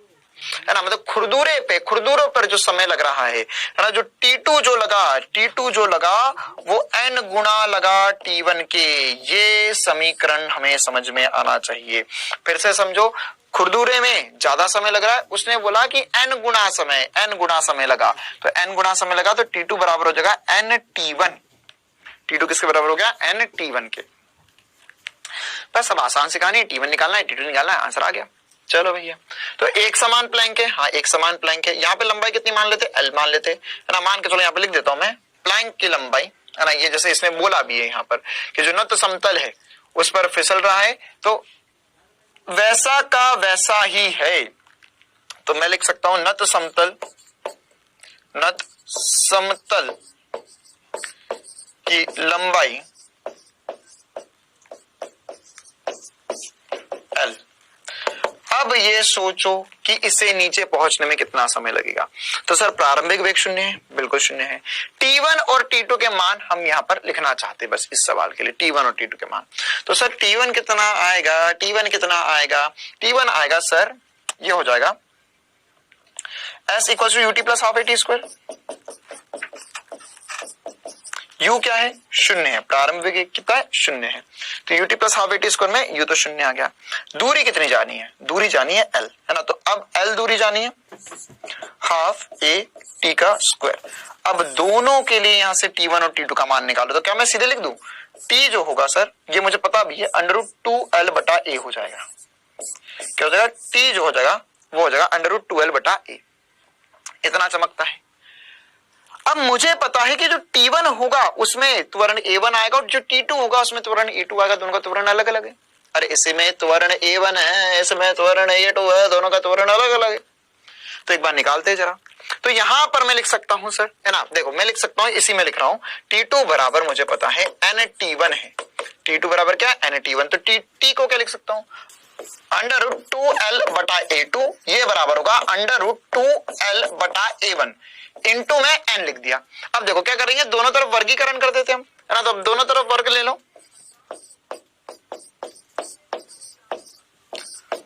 ना। मतलब खुरदूरों पर जो समय लग रहा है ना, जो T2 जो लगा वो n गुणा लगा T1 के। ये समीकरण हमें समझ में आना चाहिए। फिर से समझो, खुरदूरे में ज्यादा समय लग रहा है, उसने बोला कि n गुणा समय लगा, तो n गुणा समय लगा तो T2 बराबर हो जाएगा n T1। T2 किसके बराबर हो गया, n T1 के। बस अब आसान सी कहानी, T1 निकालना है, T2 निकालना है, आंसर आ गया। चलो भैया, तो एक समान प्लैंक है, हाँ एक समान प्लैंक है। यहाँ पे लंबाई कितनी मान लेते, L मान लेते, है ना। मान के चलो यहाँ पे लिख देता हूं मैं प्लैंक की लंबाई, है ना। ये जैसे इसने बोला भी है यहाँ पर कि जो नत समतल है उस पर फिसल रहा है, तो वैसा का वैसा ही है। तो मैं लिख सकता हूं नत समतल की लंबाई L। अब ये सोचो कि इसे नीचे पहुंचने में कितना समय लगेगा। तो सर प्रारंभिक वेग 0 है, बिल्कुल 0 है। T1 और T2 के मान हम यहां पर लिखना चाहते हैं बस इस सवाल के लिए, T1 और T2 के मान। तो सर T1 कितना आएगा, T1 आएगा सर, ये हो जाएगा S equal to UT plus half AT square. U क्या है, 0 है, प्रारंभिक वेग कितना है, 0 है। तो UT plus half AT square में U तो 0 आ गया। दूरी कितनी जानी है, दूरी जानी है L, है ना। तो अब L दूरी जानी है हाफ AT का स्क्वायर। अब दोनों के लिए यहां से T1 और T2 का मान निकालो, तो क्या मैं सीधे लिख दूं, T जो होगा सर, ये मुझे पता भी है, √2L/A हो जाएगा। क्या हो जाएगा, T जो हो जाएगा वो हो जाएगा √2L/A। इतना चमकता है। अब मुझे पता है कि जो T1 होगा उसमें त्वरण A1 आएगा और जो T2 होगा उसमें त्वरण A2 आएगा। दोनों का त्वरण अलग अलग है। अरे इसमें त्वरण A1 है, इसमें त्वरण A2 है, दोनों का त्वरण अलग अलग है। तो एक बार निकालते हैं जरा। तो यहां पर मैं लिख सकता हूं सर, है ना, देखो मैं लिख सकता हूं, इसी में लिख रहा हूं, T2 बराबर मुझे पता है NT1 है। T2 बराबर क्या, NT1। तो T को क्या लिख सकता हूं, √2L/A2, ये बराबर होगा √2L/A1 इंटू में n लिख दिया। अब देखो क्या करेंगे, दोनों तरफ वर्गीकरण कर देते हम, है ना। तो अब दोनों तरफ वर्ग ले लो,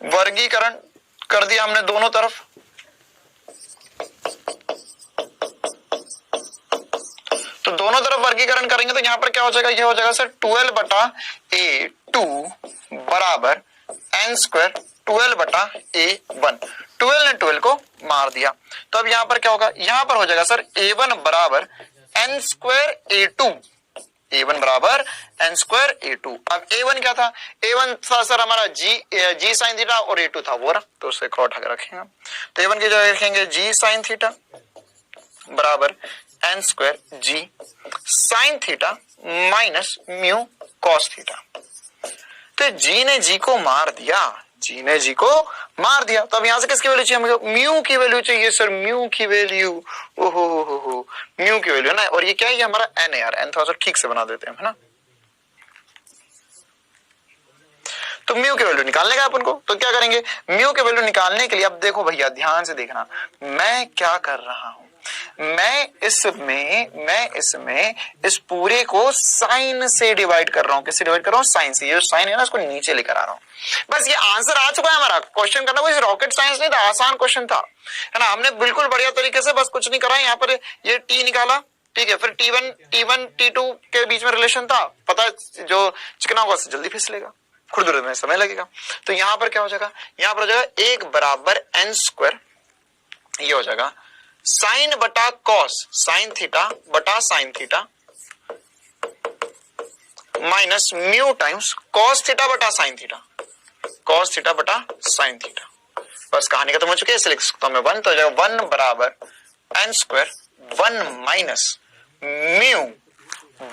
वर्गीकरण कर दिया हमने दोनों तरफ। तो दोनों तरफ वर्गीकरण करेंगे तो यहां पर क्या हो जाएगा, ये हो जाएगा सर 12/A2 बराबर n स्क्वायर 12/A1। 12 ने 12 को मार दिया। तो अब यहां पर क्या होगा, यहां पर हो जाएगा सर A1 बराबर n स्क्वायर A2 a1 बराबर n स्क्वायर a2। अब a1 क्या था, a1 था सर हमारा g साइन थीटा और a2 था वो, तो उसे उठा के रखेंगे। तो a1 की जगह रखेंगे g साइन थीटा बराबर n square g sign theta minus mu cos theta. तो जी ने जी को मार दिया, जी ने जी को मार दिया। तो अब यहां से किसकी वैल्यू चाहिए हमें, म्यू की वैल्यू चाहिए सर, म्यू की वैल्यू, ओहो हो म्यू की वैल्यू ना। और ये क्या है, ये हमारा एन है यार, एन थोड़ा सा ठीक से बना देते हैं है ना। तो म्यू की वैल्यू निकालने का अपन को, तो क्या करेंगे, म्यू की वैल्यू निकालने के लिए अब देखो भैया ध्यान से देखना, मैं क्या कर रहा हूं, मैं इसमें इस पूरे को साइन से डिवाइड कर रहा हूं। किससे डिवाइड कर रहा हूं, साइन से। ये साइन है ना, इसको नीचे लेकर आ रहा हूं। बस ये आंसर आ चुका है हमारा। क्वेश्चन करना कोई रॉकेट साइंस नहीं था, आसान क्वेश्चन था है ना। हमने बिल्कुल बढ़िया तरीके से बस कुछ नहीं करा, यहाँ पर ये टी निकाला, ठीक है, फिर T1 T2 के बीच में रिलेशन था, पता जो चिकना होगा जल्दी फिसलेगा, खुरदुरे में समय लगेगा। तो यहां पर क्या हो जाएगा, यहां पर हो जाएगा एक बराबर n स्क्वायर, ये हो जाएगा साइन बटा कॉस साइन थीटा बटा sign theta minus mu times cos theta बटा साइन थीटा, कॉस थीटा बटा साइन थीटा। बस कहानी खत्म हो चुकी है, इसलिए लिख सकता हूं मैं 1, तो हो जाएगा 1 बराबर n स्क्वायर 1 माइनस म्यू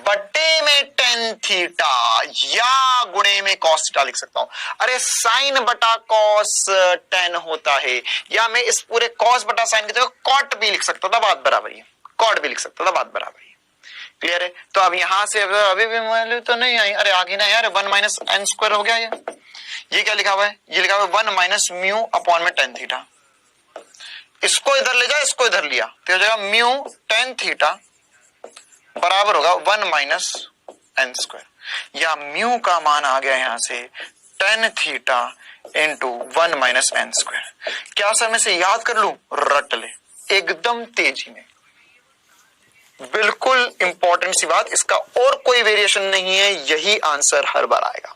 बटे में टेन थीटा या गुणे में कॉस थीटा लिख सकता हूं। अरे साइन बटा कॉस टेन होता है, या मैं इस पूरे कॉस बटा साइन की जगह कॉट भी लिख सकता था, बात बराबर ही, कॉट भी लिख सकता था, बात बराबर ही। क्लियर है। तो अब यहां से अभी भी वैल्यू तो नहीं आई, अरे आगे ना यार, 1 माइनस एन स्क्वायर हो गया ये क्या लिखा हुआ है, ये लिखा हुआ है 1 माइनस म्यू अपॉन में टेन थीटा। इसको इधर ले जाए, इसको इधर लिया, तो हो जाएगा म्यू टेन थीटा बराबर होगा 1 माइनस एन स्क्वायर, या म्यू का मान आ गया यहां से tan theta into 1 minus N square. क्या सर मैं से याद कर लू, रट ले एकदम तेजी में, बिल्कुल इंपॉर्टेंट सी बात, इसका और कोई वेरिएशन नहीं है, यही आंसर हर बार आएगा,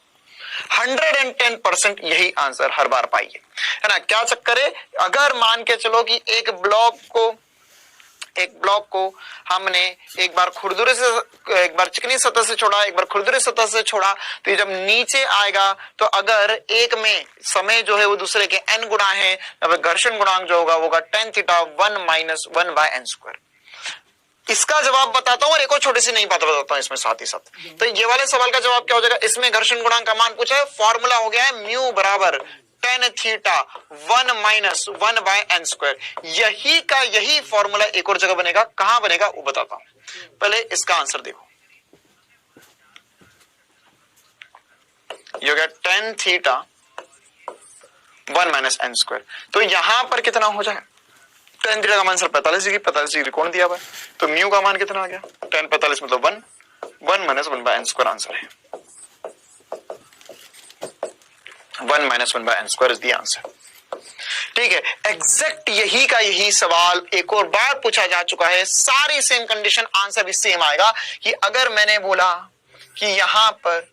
110% यही आंसर हर बार पाइए है ना। क्या चक्कर है, अगर मान के चलो कि एक ब्लॉक को हमने एक बार खुरदुरे से, एक बार चिकनी सतह से छोड़ा, एक बार खुरदुरे सतह से छोड़ा, तो ये जब नीचे आएगा तो अगर एक में समय जो है वो दूसरे के n गुणा है, अब घर्षण गुणांक जो होगा वो होगा tan theta 1 minus 1 by N square. इसका जवाब बताता हूं और एक और छोटी सी नहीं बात बताता हूं इसमें साथ ही साथ। तो ये वाले सवाल का जवाब क्या हो जाएगा, इसमें घर्षण गुणांक का मान पूछा है, फॉर्मूला हो गया है म्यू बराबर tan theta 1 minus 1 by N square. यही का यही फॉर्मूला एक और जगह बनेगा, कहां बनेगा वो बताता हूं, पहले इसका आंसर देखो। ये हो गया tan theta 1 minus N square, तो यहां पर कितना हो जाएगा, टेन थीटा का मान सर 45 डिग्री, 45 डिग्री कोण दिया हुआ है, तो म्यू का मान कितना आ गया, टेन 45 मतलब 1 minus 1 by N square answer है, 1 minus 1 by N square is the answer. ठीक है, एग्जैक्ट यही का यही सवाल एक और बार पूछा जा चुका है, सारी सेम कंडीशन, आंसर भी सेम आएगा कि अगर मैंने बोला कि यहां पर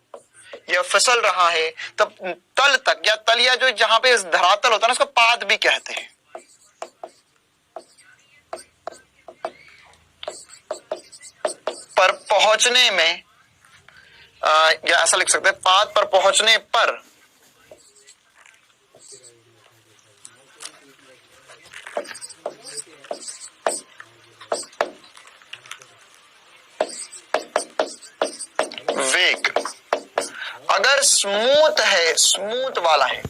यह फिसल रहा है तब तल तक, या तलिया जो जहां पे धरातल होता है ना उसको पाद भी कहते हैं, पर पहुंचने में या ऐसा लिख सकते हैं, पाद पर पहुंचने पर वेग अगर स्मूथ है, स्मूथ वाला है,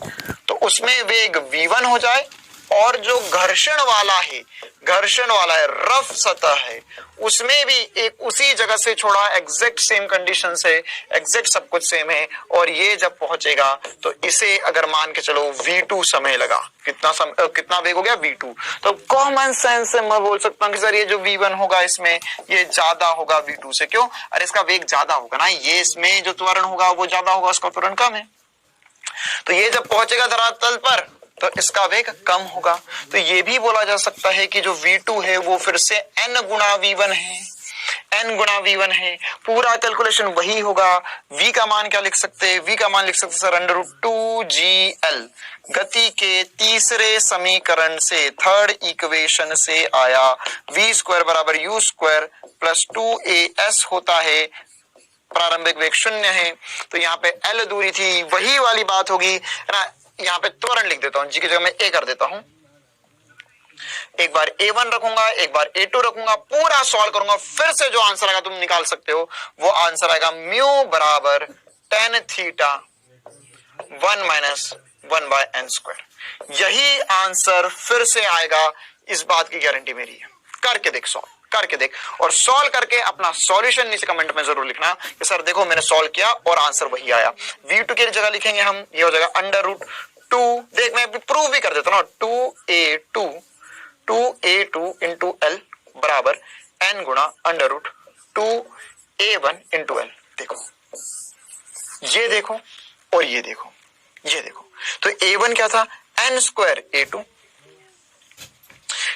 तो उसमें वेग v1 हो जाए, और जो घर्षण वाला है, रफ सतह है, उसमें भी एक उसी जगह से छोड़ा, एग्जैक्ट सेम कंडीशन से, एग्जैक्ट सब कुछ सेम है, और ये जब पहुंचेगा तो इसे अगर मान के चलो v2 समय लगा, कितना वेग हो गया v2, तो कॉमन सेंस से मैं बोल सकता हूं कि सर ये जो v1 होगा इसमें ये ज्यादा होगा v2 से, क्यों, अरे इसका वेग ज्यादा होगा ना, ये इसमें जो त्वरण होगा वो ज्यादा होगा, उसका त्वरण कम है, तो ये जब पहुंचेगा धरातल पर तो इसका वेग कम होगा। तो ये भी बोला जा सकता है कि जो v2 है वो फिर से n गुणा v1 है, n गुणा v1 है, पूरा कैलकुलेशन वही होगा। v का मान क्या लिख सकते हैं, v का मान लिख सकते सर √2gl, गति के तीसरे समीकरण से, थर्ड इक्वेशन से आया, v स्क्वायर बराबर u स्क्वायर प्लस 2as होता है प्रारंभिक वेग 0 है, तो यहाँ पे L दूरी थी, वही वाली बात होगी, है ना। यहाँ पे त्वरण लिख देता हूं, जी की जगह मैं A कर देता हूं। एक बार A1 रखूंगा, एक बार A2 रखूंगा, पूरा सॉल्व करूंगा, फिर से जो आंसर आएगा तुम निकाल सकते हो, वो आंसर आएगा म्यू बराबर tan थीटा 1 माइनस 1/n²। यही आंसर फिर से आएगा, इस बात की गारंटी मेरी है। करके देख, सॉल्व करके देख, और सॉल्व करके अपना सॉल्यूशन नीचे कमेंट में जरूर लिखना कि सर देखो मैंने सॉल्व किया और आंसर वही आया। V2 की जगह लिखेंगे हम, ये हो जाएगा √2, देख मैं प्रूव भी कर देता हूं, 2a2 इंटू L बराबर n गुणा √2a1 इंटू L। देखो, ये देखो और ये देखो, ये देखो, तो A1 क्या था, n² A2,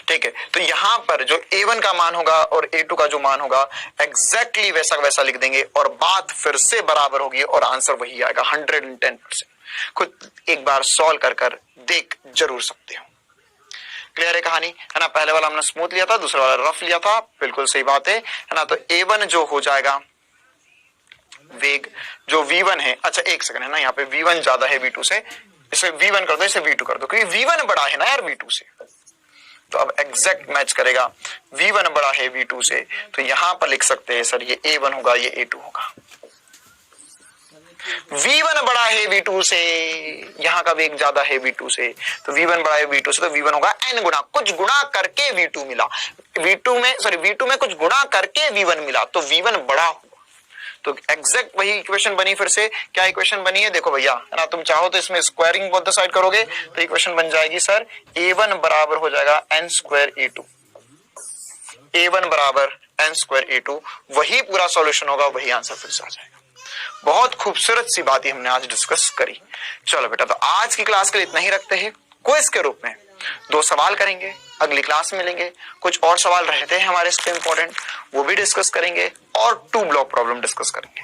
ठीक है। तो यहां पर जो A1 का मान होगा और A2 का जो मान होगा एग्जैक्टली वैसा वैसा लिख देंगे और बात फिर से बराबर होगी और आंसर वही आएगा 110%। खुद एक बार सॉल्व कर देख जरूर सकते हो। क्लियर है कहानी, है ना। पहले वाला हमने स्मूथ लिया था, दूसरा वाला रफ लिया था, बिल्कुल सही बात है ना। तो A1 जो हो जाएगा वेग जो V1 है, अच्छा एक सेकंड, है ना, यहाँ पे V1 ज्यादा है V2 से, इसे V1 कर दो, इसे V2 कर दो, क्योंकि V1 बड़ा है ना यार V2 से, तो अब एग्जैक्ट मैच करेगा। V1 बड़ा है V2 से, तो यहां पर लिख सकते हैं सर ये A1 होगा, ये A2 होगा। V1 बड़ा है V2 से, यहां का वेग ज्यादा है V2 से, तो V1 बड़ा है V2 से, तो V1 होगा n गुना, कुछ गुणा करके V2 मिला, V2 में कुछ गुणा करके V1 मिला, तो V1 बड़ा हुआ। तो एग्जैक्ट वही इक्वेशन बनी, फिर से क्या इक्वेशन बनी है देखो भैया, है ना। तुम चाहो तो इसमें स्क्वायरिंग बोथ द साइड करोगे तो इक्वेशन बन जाएगी सर A1 बराबर हो जाएगा n² A2, A1 बराबर n² A2, वही पूरा सॉल्यूशन होगा, वही आंसर फिर से आ जाएगा। बहुत खूबसूरत सी बात ही हमने आज डिस्कस करी। चलो बेटा, तो आज की क्लास के लिए इतना ही रखते हैं। क्विज के रूप में 2 सवाल करेंगे, अगली क्लास में लेंगे। कुछ और सवाल रहते हैं हमारे इसके इंपॉर्टेंट, वो भी डिस्कस करेंगे, और 2 ब्लॉक प्रॉब्लम डिस्कस करेंगे।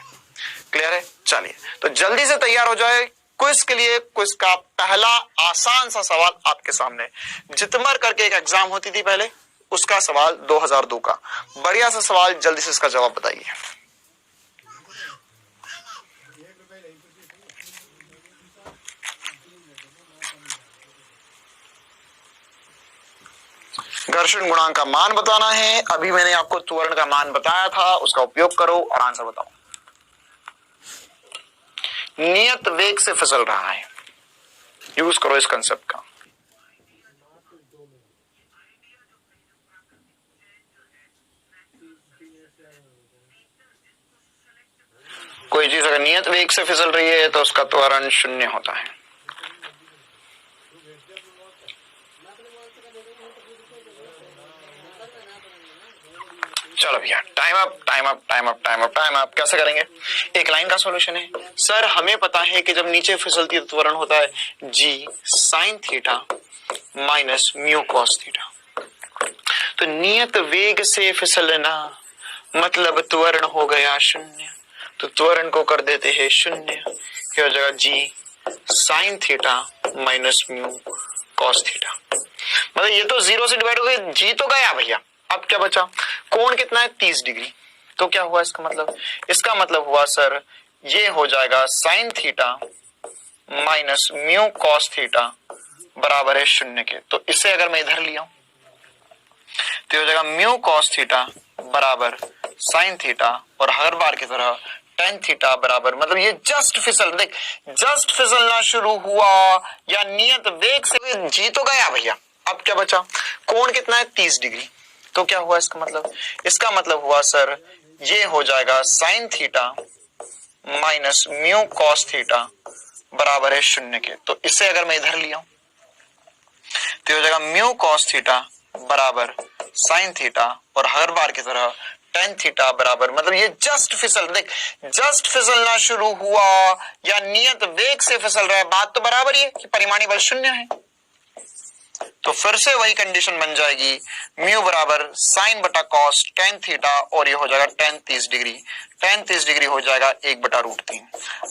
क्लियर है, चलिए तो जल्दी से तैयार हो जाए क्विज के लिए। क्विज का पहला आसान सा सवाल आपके सामने, जितमर करके एक एग्जाम होती थी पहले, उसका सवाल 2002 का, बढ़िया सा सवाल, जल्दी से इसका जवाब बताइए। घर्षण गुणांक का मान बताना है। अभी मैंने आपको त्वरण का मान बताया था, उसका उपयोग करो और आंसर बताओ। नियत वेग से फिसल रहा है, यूज करो इस कंसेप्ट का। कोई चीज अगर नियत वेग से फिसल रही है तो उसका त्वरण 0 होता है। चलो भैया, time up time up time up time up time up. कैसे करेंगे, एक लाइन का सॉल्यूशन है सर। हमें पता है कि जब नीचे फिसलती है तो त्वरण होता है g sin theta minus mu cos theta. तो नियत वेग से फिसलना मतलब त्वरण हो गया 0, तो त्वरण को कर देते हैं 0, क्या हो जाएगा g sin theta minus mu cos theta. मतलब ये तो 0 से डिवाइड हो गया, g तो गया भैया, अब क्या बचा, कोण कितना है 30 डिग्री, तो क्या हुआ इसका मतलब, इसका मतलब हुआ सर ये हो जाएगा sin theta minus mu cos theta बराबर है 0 के। तो इससे अगर मैं इधर लिया तो हो जाएगा म्यू कॉस थीटा बराबर sin थीटा, और हर बार की तरह tan थीटा बराबर, मतलब ये जस्ट फिसलना शुरू हुआ या नियत वेग से, जी तो गया भैया, अब क्या बचा, कोण कितना है 30 डिग्री, तो क्या हुआ इसका मतलब, इसका मतलब हुआ सर ये हो जाएगा sin theta minus mu cos theta बराबर है 0 के। तो इससे अगर मैं इधर लिया तो हो जाएगा म्यू कॉस थीटा बराबर sin थीटा, और हर बार की तरह tan थीटा बराबर, मतलब ये जस्ट फिसलना शुरू हुआ या नियत वेग से फिसल रहा है, बात तो बराबर ही है कि परिमाणी बल 0 है। तो फिर से वही कंडीशन बन जाएगी, म्यू बराबर साइन बटा कॉस tan थीटा, और ये हो जाएगा tan 30 डिग्री, tan 30 डिग्री हो जाएगा 1/√3।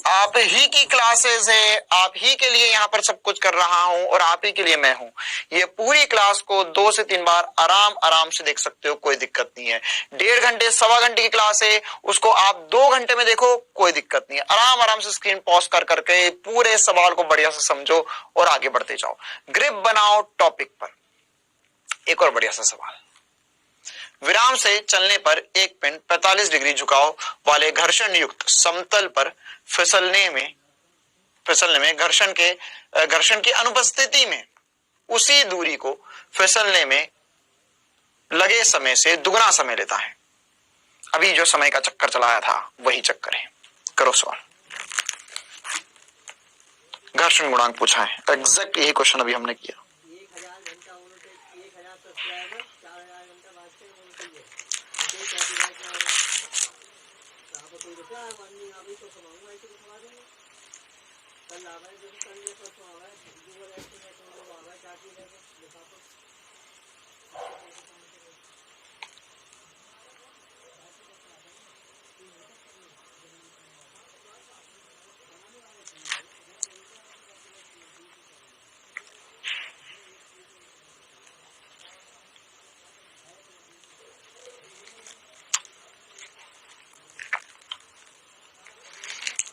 आप ही की क्लासेस है, आप ही के लिए यहाँ पर सब कुछ कर रहा हूं और आप ही के लिए मैं हूं। ये पूरी क्लास को 2 से 3 बार आराम से देख सकते हो, कोई दिक्कत नहीं है। 1.5 घंटे 1.25 घंटे की क्लास है, उसको आप 2 घंटे में देखो, कोई दिक्कत नहीं है। आराम से स्क्रीन पॉज कर करके पूरे सवाल को बढ़िया से समझो और आगे बढ़ते जाओ। ग्रिप बनाओ टॉपिक पर। एक और बढ़िया सा सवाल, विराम से चलने पर एक पिंड 45 डिग्री झुकाव वाले घर्षण युक्त समतल पर फिसलने में घर्षण की अनुपस्थिति में उसी दूरी को फिसलने में लगे समय से दुगना समय लेता है। अभी जो समय का चक्कर चलाया था वही चक्कर है। करो सवाल। घर्षण गुणांक पूछा है, एग्जैक्ट यही क्वेश्चन अभी हमने किया।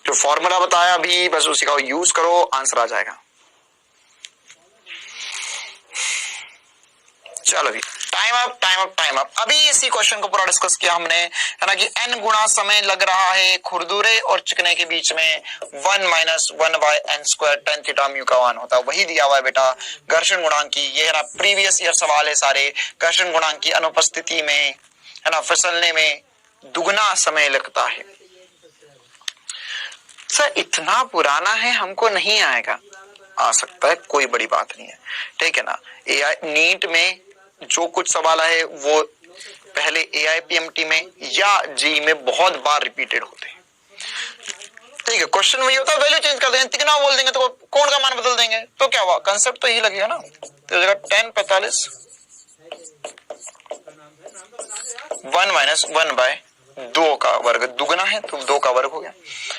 जो फॉर्मूला बताया अभी बस उसी का यूज करो, आंसर आ जाएगा। चलो अभी टाइम अप। अभी इसी क्वेश्चन को पूरा डिस्कस किया हमने, है ना, कि n गुणा समय लग रहा है खुरदुरे और चिकने के बीच में 1 - 1/n² tan थीटा म्यू का मान होता है। वही दिया हुआ है बेटा घर्षण गुणांक की। ये है ना प्रीवियस ईयर सवाल है सारे। घर्षण गुणांक की अनुपस्थिति में, है ना, फिसलने में दुगना समय लगता है। सर इतना पुराना है, हमको नहीं आएगा। आ सकता है, कोई बड़ी बात नहीं है, ठीक है ना। एआई नीट में जो कुछ सवाल है वो पहले AIPMT में या जी में बहुत बार रिपीटेड होते हैं, ठीक है। क्वेश्चन वही होता है, वैल्यू चेंज कर देंगे, तिगना बोल देंगे तो कोण का मान बदल देंगे, तो क्या हुआ, कंसेप्ट तो यही लगेगा ना। तो जगह 10 45 1 - 1/2 का वर्ग दुगना है तो 2 का वर्ग हो गया।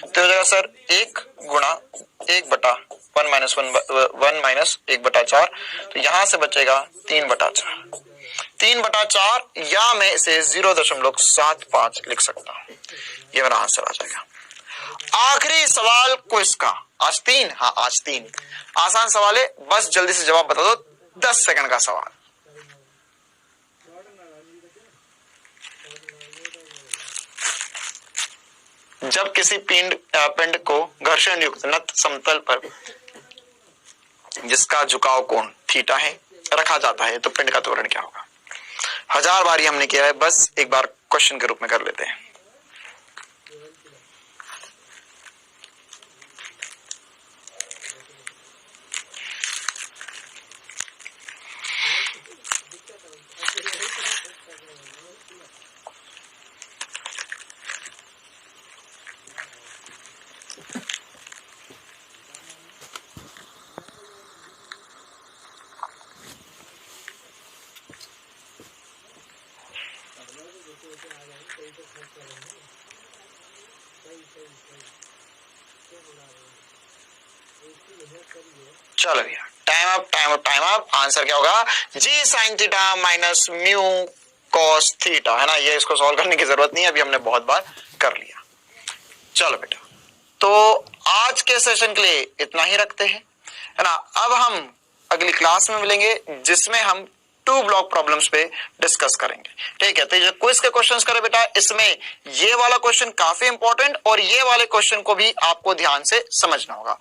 तो जगह सर 1 गुणा 1/1 1-1/4, तो यहां से बचेगा 3/4। 3/4 या मैं इसे 0.75 लिख सकता हूं। ये मेरा आंसर आ जाएगा। आखिरी सवाल क्विज का, आज 3, हाँ आज 3 आसान सवाल है, बस जल्दी से जवाब बता दो। 10 सेकंड का सवाल। जब किसी पिंड को घर्षण युक्त नत समतल पर जिसका झुकाव कोण थीटा है रखा जाता है तो पिंड का त्वरण क्या होगा। 1000 बारी हमने किया है, बस एक बार क्वेश्चन के रूप में कर लेते हैं। चलो भैया टाइम अप। आंसर क्या होगा, g sine theta minus mu cos theta, है ना। ये इसको सॉल्व करने की जरूरत नहीं है, अभी हमने बहुत बार कर लिया। चलो बेटा, तो आज के सेशन के लिए इतना ही रखते हैं, है ना। अब हम अगली क्लास में मिलेंगे जिसमें हम 2 ब्लॉक प्रॉब्लम्स पे डिस्कस करेंगे, ठीक है। तो जो क्विज के क्वेश्चंस करें बेटा, इसमें ये वाला क्वेश्चन काफी इंपॉर्टेंट और ये वाले क्वेश्चन को भी आपको ध्यान से समझना होगा।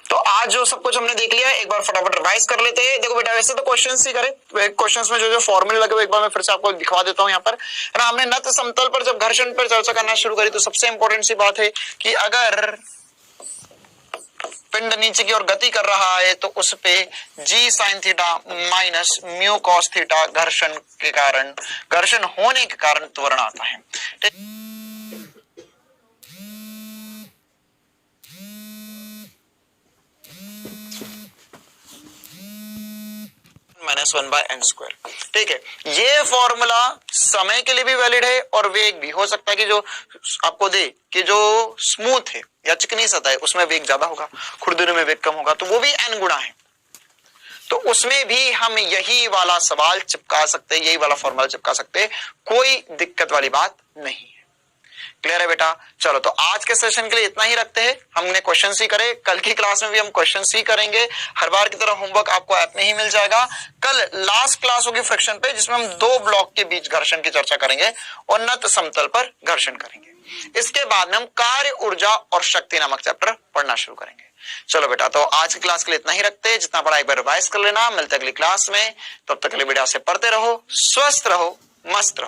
तो आज जो सब कुछ हमने देख लिया है, एक बार फटाफट रिवाइज कर लेते हैं। देखो बेटा, वैसे तो क्वेश्चंस ही करें, क्वेश्चंस में जो फॉर्मूले लगे हुए एक बार मैं फिर से आपको दिखा देता हूं यहाँ पर, है ना। हमने नत समतल पर जब घर्षण पर चर्चा करना शुरू करी तो सबसे इंपॉर्टेंट सी बात है कि अगर पिंड नीचे की ओर गति कर रहा है तो उस पे g sine theta minus mu cos theta घर्षण होने के कारण त्वरण आता है। -1/n²। ठीक है, ये फॉर्मूला समय के लिए भी वैलिड है और वेग भी। हो सकता है कि जो आपको दे कि जो स्मूथ है या चिकनी सतह है उसमें वेग ज्यादा होगा, खुरदुरे में वेग कम होगा, तो वो भी n गुना है, तो उसमें भी हम यही वाला सवाल चिपका सकते हैं, यही वाला फॉर्मूला चिपका सकते हैं, कोई दिक्कत वाली बात नहीं है। क्लियर है बेटा? चलो, तो आज के सेशन के लिए इतना ही रखते हैं। हमने क्वेश्चन सी करे, कल की क्लास में भी हम क्वेश्चन सी करेंगे। हर बार की तरह होमवर्क आपको ऐप में ही मिल जाएगा। कल लास्ट क्लास होगी फ्रिक्शन पे, जिसमें हम दो ब्लॉक के बीच घर्षण की चर्चा करेंगे और नत समतल पर घर्षण करेंगे। इसके बाद में हम कार्य, ऊर्जा और शक्ति नामक चैप्टर पढ़ना शुरू करेंगे। चलो बेटा, तो आज की क्लास के लिए इतना ही रखते हैं। जितना पढ़ा एक बार रिवाइज कर लेना। मिलते अगली क्लास में, तब तक के लिए बेटा से पढ़ते रहो, स्वस्थ रहो, मस्त रहो।